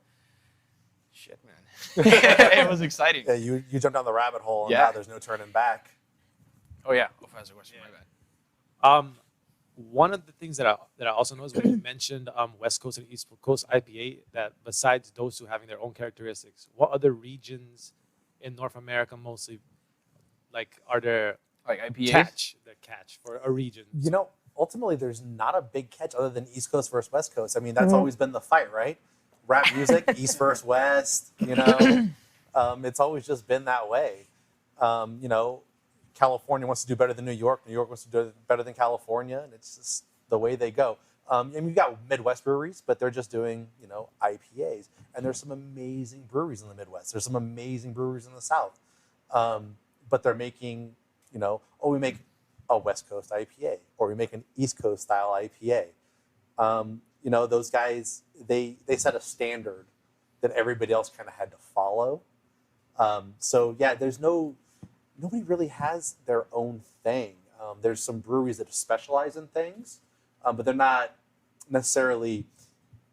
Shit, man. It was exciting. Yeah, you jumped down the rabbit hole, and Yeah. now there's no turning back. Oh, yeah. Oh, that's a question. My bad. One of the things that I also know is when you mentioned West Coast and East Coast IPA, that besides those two having their own characteristics, what other regions in North America mostly, like, are there Like IPAs? catch for a region? You know, ultimately, there's not a big catch other than East Coast versus West Coast. I mean, that's always been the fight, right? Rap music, East versus West, you know. It's always just been that way. You know, California wants to do better than New York. New York wants to do better than California, and it's just the way they go. And you've got Midwest breweries, but they're just doing, you know, IPAs. And there's some amazing breweries in the Midwest. There's some amazing breweries in the South. But they're making, you know, we make a West Coast IPA, or we make an East Coast style IPA. You know, those guys, they set a standard that everybody else kind of had to follow. So, yeah, nobody really has their own thing. There's some breweries that specialize in things, but they're not necessarily,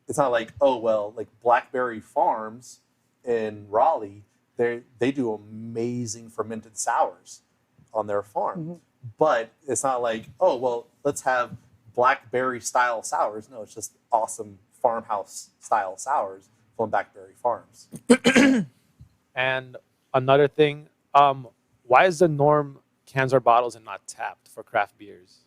it's not like, oh, well, like Blackberry Farms in Raleigh, they do amazing fermented sours on their farm. Mm-hmm. But it's not like, oh, well, let's have Blackberry style sours. No, it's just awesome farmhouse style sours from Blackberry Farms. And another thing, why is the norm cans or bottles and not tapped for craft beers?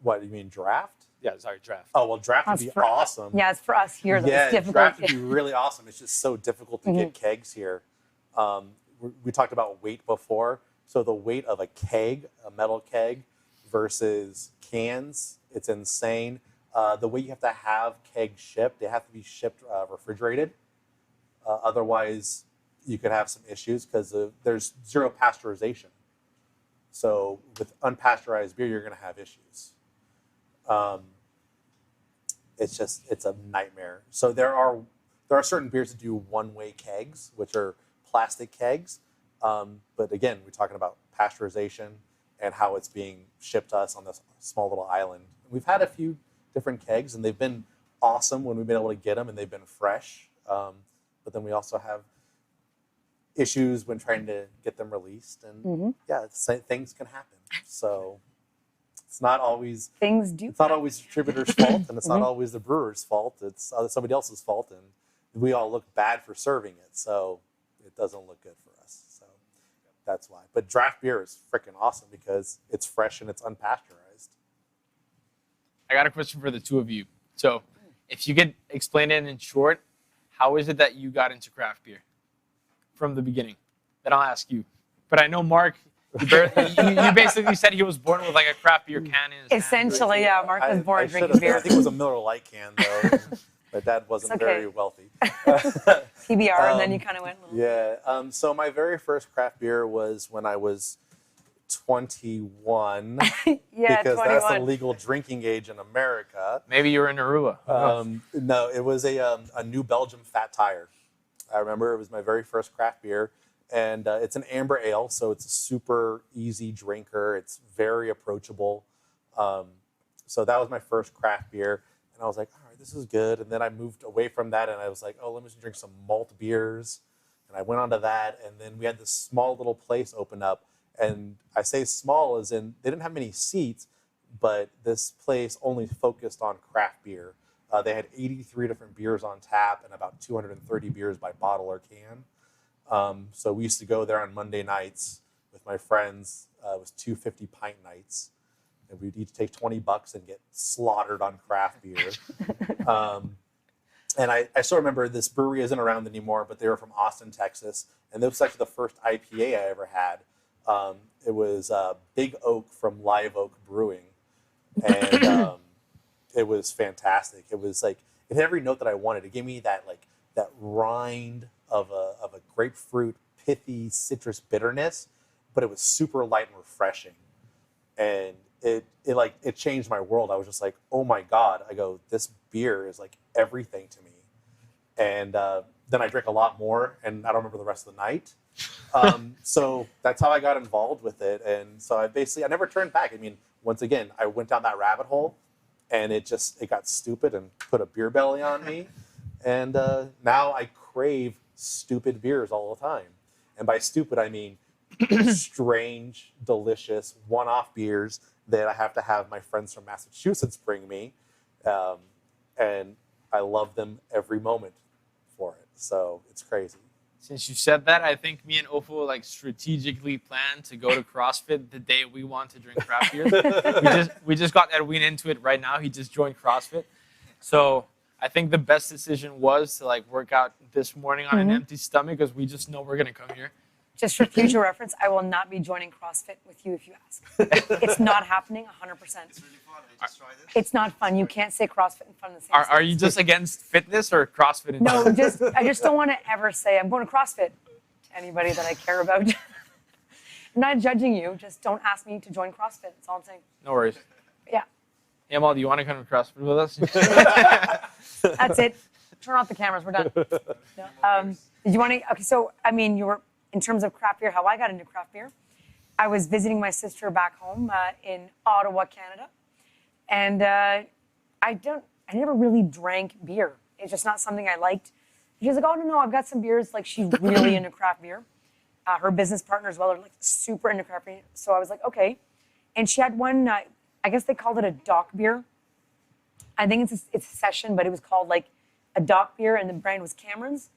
What, do you mean draft? Yeah, sorry, draft. Oh, well, draft would That's be for- awesome. Yeah, it's for us here. Though. Yeah, It's difficult. draft would be really awesome. It's just so difficult to get Mm-hmm. kegs here. We talked about weight before. So the weight of a keg, a metal keg, versus cans, it's insane. The way you have to have kegs shipped, they have to be shipped refrigerated. Otherwise, you could have some issues because there's zero pasteurization. So with unpasteurized beer, you're going to have issues. It's a nightmare. So there are certain beers that do one-way kegs, which are plastic kegs. But again, we're talking about pasteurization and how it's being shipped to us on this small little island. We've had a few different kegs, and they've been awesome when we've been able to get them, and they've been fresh. But then we also have issues when trying to get them released, and yeah, things can happen. So it's not always Things do. It's not always the distributor's fault, and it's not always the brewer's fault. It's somebody else's fault, and we all look bad for serving it, so it doesn't look good for us. So that's why. But draft beer is freaking awesome because it's fresh and it's unpasteurized. I got a question for the two of you. So if you could explain it in short, how is it that you got into craft beer from the beginning? Then I'll ask you. But I know, Mark, You basically said he was born with like a craft beer can in his hand. Essentially, yeah. Mark was born I drinking should've- beer. I think it was a Miller Lite can though. My dad wasn't It's okay. very wealthy. PBR, and then you kind of went. Yeah. So my very first craft beer was when I was 21. Yeah, Because 21. that's the legal drinking age in America. Maybe you were in Aruba. No, it was a New Belgium Fat Tire. I remember it was my very first craft beer. And it's an amber ale, so it's a super easy drinker. It's very approachable. So that was my first craft beer. And I was like, all right, this is good. And then I moved away from that, and I was like, oh, let me just drink some malt beers. And I went on to that, and then we had this small little place open up. And I say small as in they didn't have many seats, but this place only focused on craft beer. They had 83 different beers on tap and about 230 beers by bottle or can. So we used to go there on Monday nights with my friends. It was 250 pint nights. And we'd each take $20 and get slaughtered on craft beer. And I still remember this brewery isn't around anymore, but they were from Austin, Texas. And this was actually the first IPA I ever had. It was Big Oak from Live Oak Brewing. And it was fantastic. It was like, it had every note that I wanted. It gave me that rind of a grapefruit, pithy citrus bitterness, but it was super light and refreshing. And it changed my world. I was just like, oh my God. I go, this beer is like everything to me. And then I drank a lot more, and I don't remember the rest of the night. So that's how I got involved with it. And so I never turned back. I mean, once again, I went down that rabbit hole, and it got stupid and put a beer belly on me. And now I crave stupid beers all the time. And by stupid, I mean strange, delicious, one-off beers that I have to have my friends from Massachusetts bring me. And I love them every moment for it. So it's crazy. Since you said that, I think me and Ofo like strategically planned to go to CrossFit the day we want to drink craft beer. we just got Edwin into it right now. He just joined CrossFit. So I think the best decision was to like work out this morning on an empty stomach because we just know we're gonna come here. Just for future reference, I will not be joining CrossFit with you if you ask. It's not happening 100%. It's really fun. I just tried it. It's not fun. You can't say CrossFit in front of the same Are you just against fitness or CrossFit? In No, I just don't want to ever say I'm going to CrossFit to anybody that I care about. I'm not judging you. Just don't ask me to join CrossFit. That's all I'm saying. No worries. Yeah. Yamal, do you want to come to CrossFit with us? That's it. Turn off the cameras. We're done. No. Did you want to? Okay, so I mean, you were in terms of craft beer. How I got into craft beer, I was visiting my sister back home in Ottawa, Canada, and I never really drank beer. It's just not something I liked. She was like, "Oh no, I've got some beers." Like she's really into craft beer. Her business partner as well are like super into craft beer. So I was like, okay, and she had one. I guess they called it a dock beer. I think it's a session, but it was called like a dock beer, and the brand was Cameron's,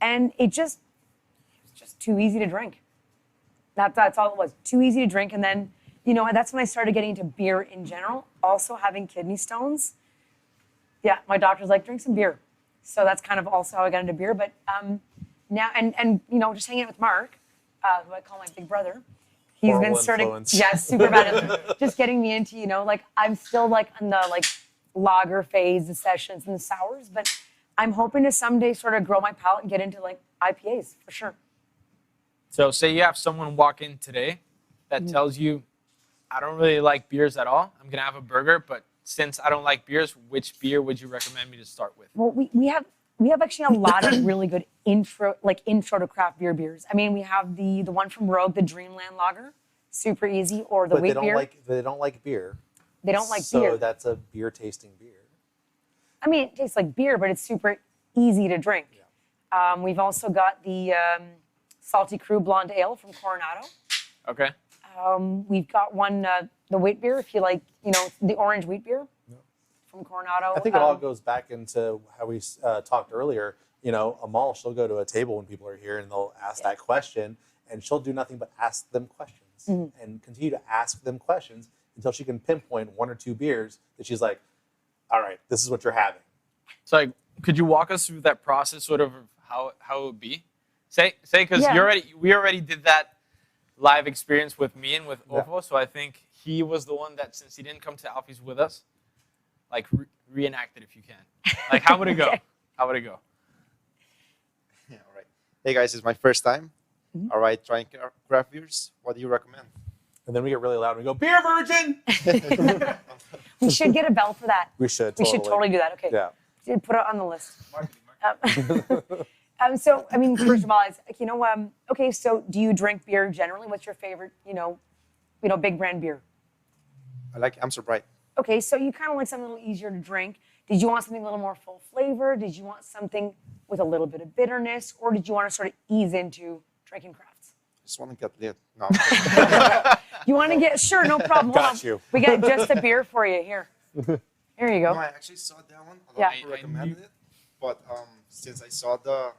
and it was just too easy to drink. That's all it was. Too easy to drink, and then that's when I started getting into beer in general. Also having kidney stones. Yeah, my doctor's like, drink some beer. So that's kind of also how I got into beer. But now and just hanging out with Mark, who I call my big brother. He's Horrible been starting, influence. yeah, super bad at just getting me into, like I'm still like in the like lager phase, the sessions and the sours, but I'm hoping to someday sort of grow my palate and get into like IPAs for sure. So say you have someone walk in today that tells you, I don't really like beers at all. I'm going to have a burger, but since I don't like beers, which beer would you recommend me to start with? Well, we have actually a lot of really good intro to craft beers. I mean, we have the one from Rogue, the Dreamland Lager, super easy, or the But wheat beer. they don't like beer. They don't like beer. So that's a beer tasting beer. I mean, it tastes like beer, but it's super easy to drink. Yeah. We've also got the Salty Crew Blonde Ale from Coronado. Okay. We've got one, the wheat beer, if you like, the orange wheat beer from Coronado. I think it all goes back into how we talked earlier. Amal, she'll go to a table when people are here and they'll ask that question, and she'll do nothing but ask them questions and continue to ask them questions until she can pinpoint one or two beers that she's like, all right, this is what you're having. So like, could you walk us through that process, sort of how it would be? Say, because we already did that live experience with me and with Yeah. Ovo. So I think he was the one that, since he didn't come to Alfies with us, like reenact it if you can. Like, how would it go? Okay. How would it go? Yeah, all right. Hey guys, it's my first time. All right, trying craft beers. What do you recommend? And then we get really loud and we go, beer virgin! We should get a bell for that. We should We should totally do that. Okay. Yeah. Did put it on the list. So, I mean, first of all, it's like, okay, so do you drink beer generally? What's your favorite, big brand beer? I like Amstel Bright. Okay, so you kind of like something a little easier to drink. Did you want something a little more full flavor? Did you want something with a little bit of bitterness? Or did you want to sort of ease into drinking crafts? Just want to get lit. No. You want to get, sure, no problem. Hold Got on. you. We got just a beer for you here. Here you No, go. I actually saw that one. A lot Yeah. of people recommended it, but since I saw the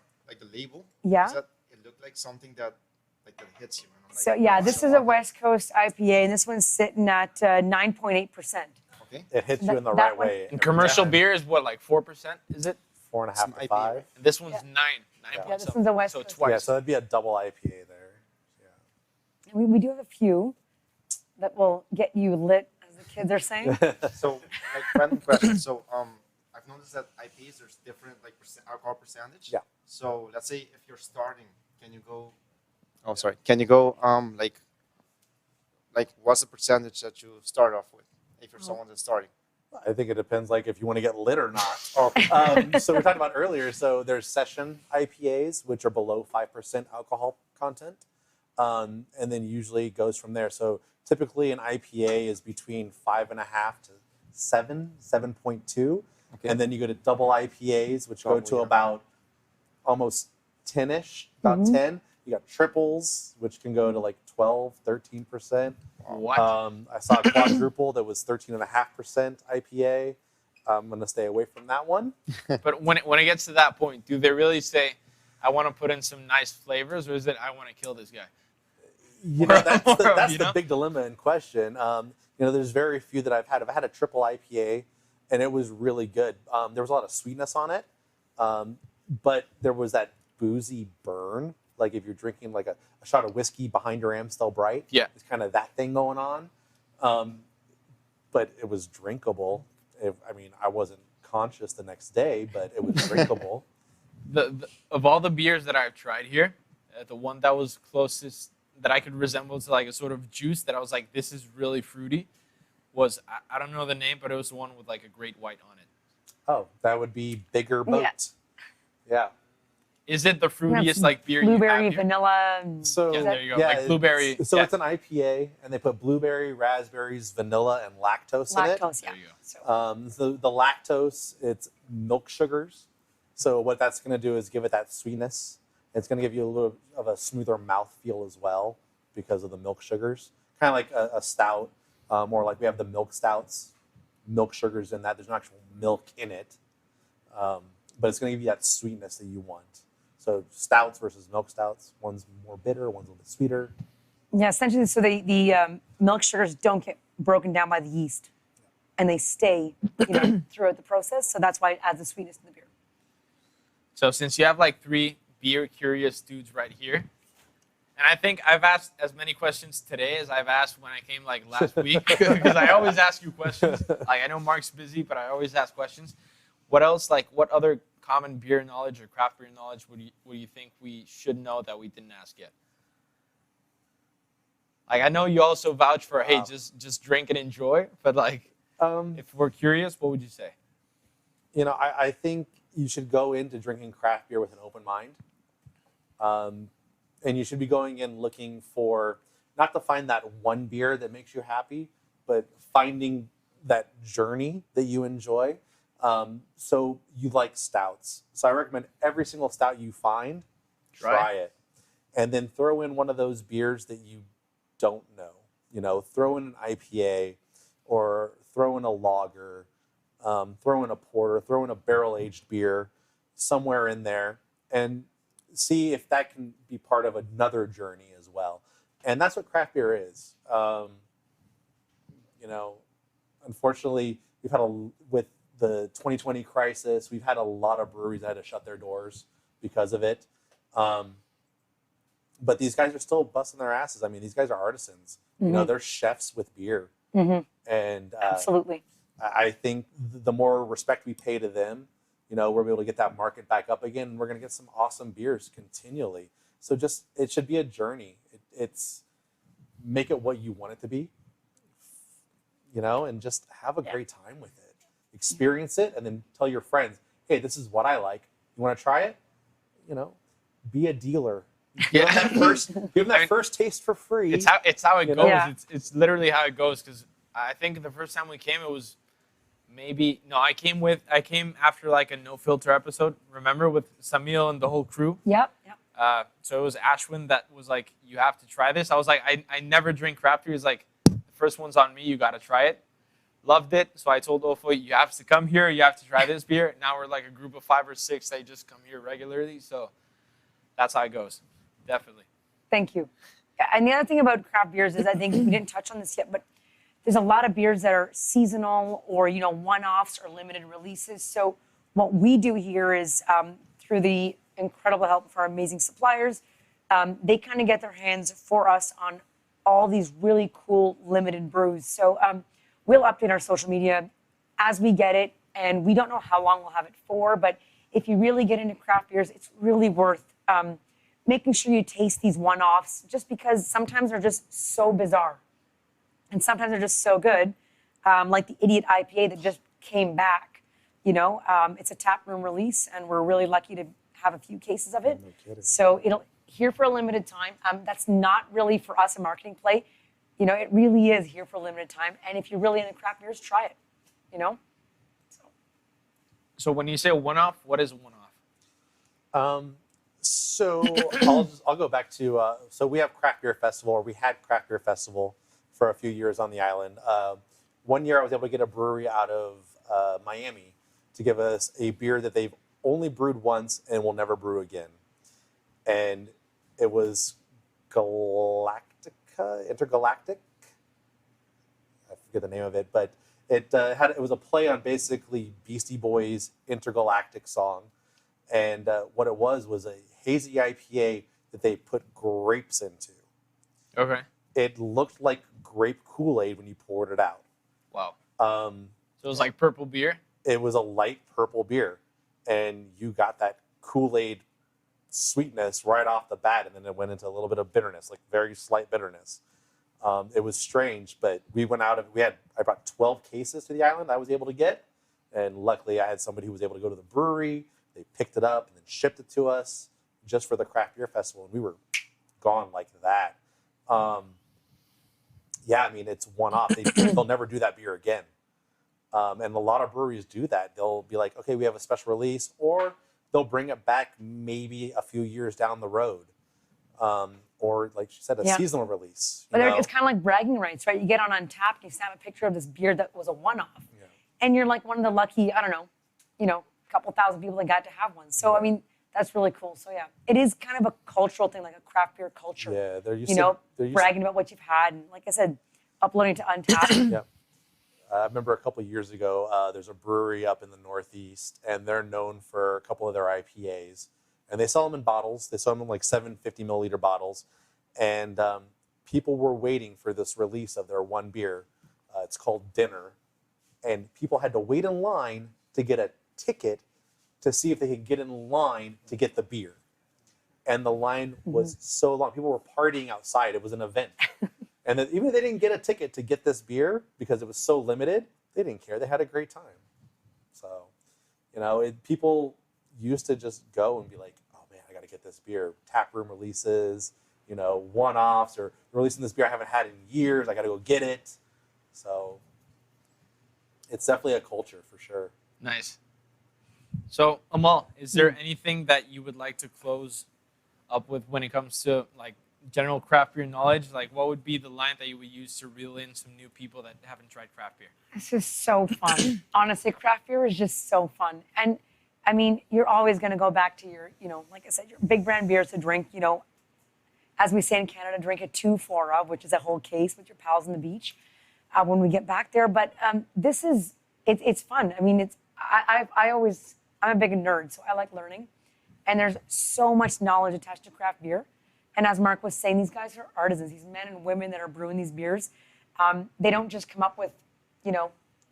label, Yeah. it looked like something that hits you. And I'm like, So yeah, "Oh, I this don't is a want West Coast IPA, and this one's sitting at 9.8%. that." Okay. It hits you in the That right one- way. And every commercial time. beer is what, like 4%? Is it? 4.5 Some to IPA, 5. right? And this one's Yeah. 9 Yeah, point this one's a West so Coast. twice. Yeah, so that'd be a double IPA there. Yeah. We do have a few that will get you lit, as the kids are saying. So, random question. So, I've noticed that IPAs there's different alcohol percentage. Yeah. So, let's say if you're starting, can you go? Oh, sorry. Can you go? What's the percentage that you start off with if you're someone that's starting? I think it depends, like, if you want to get lit or not. Okay. So we talked about earlier, so there's session IPAs, which are below 5% alcohol content. And then usually goes from there. So typically an IPA is between 5.5 to 7.2. Okay. And then you go to double IPAs, which go Double, to yeah. about almost 10-ish, about 10. You got triples, which can go to like 12, 13%. What? I saw a quadruple that was 13.5% IPA. I'm going to stay away from that one. But when it gets to that point, do they really say, I want to put in some nice flavors, or is it, I want to kill this guy? You know, that's You the know? big dilemma in question. There's very few that I've had. I've had a triple IPA, and it was really good. There was a lot of sweetness on it, but there was that boozy burn. Like if you're drinking like a shot of whiskey behind your Amstel Bright, Yeah. it's kind of that thing going on. But it was drinkable. I wasn't conscious the next day, but it was drinkable. Of all the beers that I've tried here, the one that was closest that I could resemble to like a sort of juice that I was like, this is really fruity, was, I don't know the name, but it was the one with like a great white on it. Oh, that would be Bigger Boat. Yeah. Yeah. Is it the We have fruitiest like beer you Blueberry, have here? vanilla. and- So Yeah, there you go. yeah, Like blueberry. So yeah. it's an IPA, and they put blueberry, raspberries, vanilla, and lactose in it. Lactose, yeah. There you go. So, So the lactose, it's milk sugars. So what that's going to do is give it that sweetness. It's going to give you a little of a smoother mouthfeel as well because of the milk sugars. Kind of like a stout, or like we have the milk stouts, milk sugars in that. There's no actual milk in it, but it's going to give you that sweetness that you want. So stouts versus milk stouts. One's more bitter, one's a little bit sweeter. yeah, essentially, so the milk sugars don't get broken down by the yeast, and they stay, throughout the process. So that's why it adds the sweetness to the beer. So since you have like 3 beer curious dudes right here, and I think I've asked as many questions today as I've asked when I came like last week, because I always ask you questions. Like I know Mark's busy, but I always ask questions. What else, like what other common beer knowledge or craft beer knowledge would you think we should know that we didn't ask yet? Like I know you also vouch for, hey, just drink and enjoy, but like if we're curious, what would you say? I think you should go into drinking craft beer with an open mind. And you should be going in looking for, not to find that one beer that makes you happy, but finding that journey that you enjoy. So you like stouts. So I recommend every single stout you find, try it. And then throw in one of those beers that you don't know. Throw in an IPA or throw in a lager, throw in a porter, throw in a barrel-aged beer, somewhere in there, and see if that can be part of another journey as well. And that's what craft beer is. Unfortunately, we've had with the 2020 crisis, we've had a lot of breweries that had to shut their doors because of it. but these guys are still busting their asses. I mean, these guys are artisans. You know, they're chefs with beer. And Absolutely. I think the more respect we pay to them, you know, we're able to get that market back up again. And we're going to get some awesome beers continually. So just, it should be a journey. It's make it what you want it to be, you know, and just have a great time with it. Experience it and then tell your friends, hey, this is what I like. You want to try it? You know, be a dealer. Give them that first taste for free. It's how it goes. Yeah. It's literally how it goes. Because I think the first time we came, it was I came after like a no filter episode. Remember, with Samil and the whole crew. Yep. So it was Ashwin that was like, you have to try this. I was like, I never drink craft beer. He's like, the first one's on me. You got to try it. Loved it. So I told Alfie, you have to come here. You have to try this beer. Now we're like a group of 5 or 6. They just come here regularly. So that's how it goes. Definitely. Thank you. Yeah, and the other thing about craft beers is, I think we didn't touch on this yet, but there's a lot of beers that are seasonal or, you know, one-offs or limited releases. So what we do here is, through the incredible help of our amazing suppliers, they kind of get their hands for us on all these really cool limited brews. So we'll update our social media as we get it, and we don't know how long we'll have it for, but if you really get into craft beers, it's really worth making sure you taste these one-offs, just because sometimes they're just so bizarre. And sometimes they're just so good, like the idiot IPA that just came back. You know, it's a tap room release, and we're really lucky to have a few cases of it. No kidding. So it'll here for a limited time. That's not really for us a marketing play. You know, it really is here for a limited time. And if you're really into craft beers, try it. You know. So when you say one-off, what is a one-off? So I'll go back to so we have Craft Beer Festival, or we had Craft Beer Festival for a few years on the island. One year I was able to get a brewery out of Miami to give us a beer that they've only brewed once and will never brew again. And it was Intergalactic. I forget the name of it, but it was a play on basically Beastie Boys' Intergalactic song. And what it was a hazy IPA that they put grapes into. Okay. It looked like grape Kool-Aid when you poured it out. Wow. So it was like purple beer? It was a light purple beer. And you got that Kool-Aid sweetness right off the bat, and then it went into a little bit of bitterness, like very slight bitterness. It was strange, but I brought 12 cases to the island I was able to get. And luckily I had somebody who was able to go to the brewery. They picked it up and then shipped it to us just for the Craft Beer Festival, and we were gone like that. Yeah, I mean, it's one-off. They'll never do that beer again. And a lot of breweries do that. They'll be like, okay, we have a special release, or they'll bring it back maybe a few years down the road. Or, like she said, a seasonal release. But it's kind of like bragging rights, right? You get on Untapped, you snap a picture of this beer that was a one-off. Yeah. And you're like one of the lucky, I don't know, couple thousand people that got to have one. So, I mean, that's really cool. So, yeah, it is kind of a cultural thing, like a craft beer culture. Yeah, they're used bragging about what you've had. And like I said, uploading to Untapped. Yeah. I remember a couple of years ago, there's a brewery up in the Northeast, and they're known for a couple of their IPAs. And they sell them in bottles. They sell them in like 750 milliliter bottles. And people were waiting for this release of their one beer. It's called Dinner. And people had to wait in line to get a ticket to see if they could get in line to get the beer. And the line was so long. People were partying outside. It was an event. And even if they didn't get a ticket to get this beer because it was so limited, they didn't care. They had a great time. So, people used to just go and be like, oh man, I got to get this beer. Tap room releases, one-offs, or releasing this beer I haven't had in years. I got to go get it. So it's definitely a culture for sure. Nice. So, Amal, is there anything that you would like to close up with when it comes to like general craft beer knowledge? Like, what would be the line that you would use to reel in some new people that haven't tried craft beer? It's just so fun. Honestly, craft beer is just so fun. And I mean, you're always going to go back to your, like I said, your big brand beers to drink, as we say in Canada, drink a 2-4 of, which is a whole case with your pals on the beach when we get back there. But it's fun. I mean, I'm a big nerd, so I like learning. And there's so much knowledge attached to craft beer. And as Mark was saying, these guys are artisans. These men and women that are brewing these beers, they don't just come up with,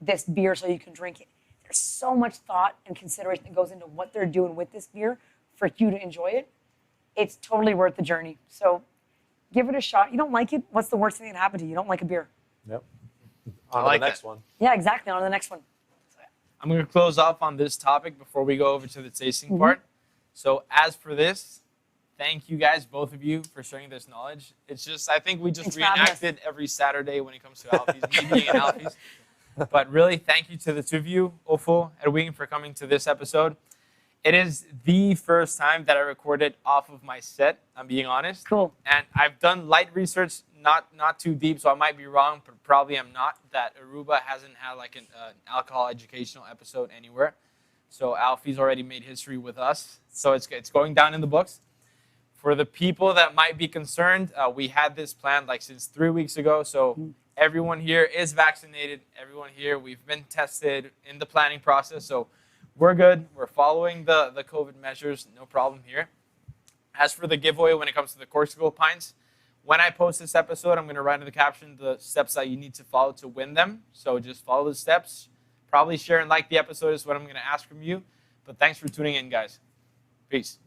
this beer so you can drink it. There's so much thought and consideration that goes into what they're doing with this beer for you to enjoy it. It's totally worth the journey. So give it a shot. You don't like it, what's the worst thing that can happen to you? You don't like a beer. Yep. I On like to the next that. one. Yeah, exactly. On to the next one. I'm going to close off on this topic before we go over to the tasting part. So as for this, thank you guys, both of you, for sharing this knowledge. It's just, I think we just Thanks for having us. reenacted every Saturday when it comes to Alfies, me being an Alfies. But really, thank you to the two of you, Ofo and Wing, for coming to this episode. It is the first time that I recorded off of my set, I'm being honest. Cool. And I've done light research, not too deep, so I might be wrong, but probably I'm not, that Aruba hasn't had like an alcohol educational episode anywhere. So Alfie's already made history with us. So it's going down in the books. For the people that might be concerned, we had this planned like since 3 weeks ago. So everyone here is vaccinated. Everyone here, we've been tested in the planning process. So we're good. We're following the COVID measures. No problem here. As for the giveaway, when it comes to the Corsical pints, when I post this episode, I'm going to write in the caption the steps that you need to follow to win them. So just follow the steps. Probably share and like the episode is what I'm going to ask from you. But thanks for tuning in, guys. Peace.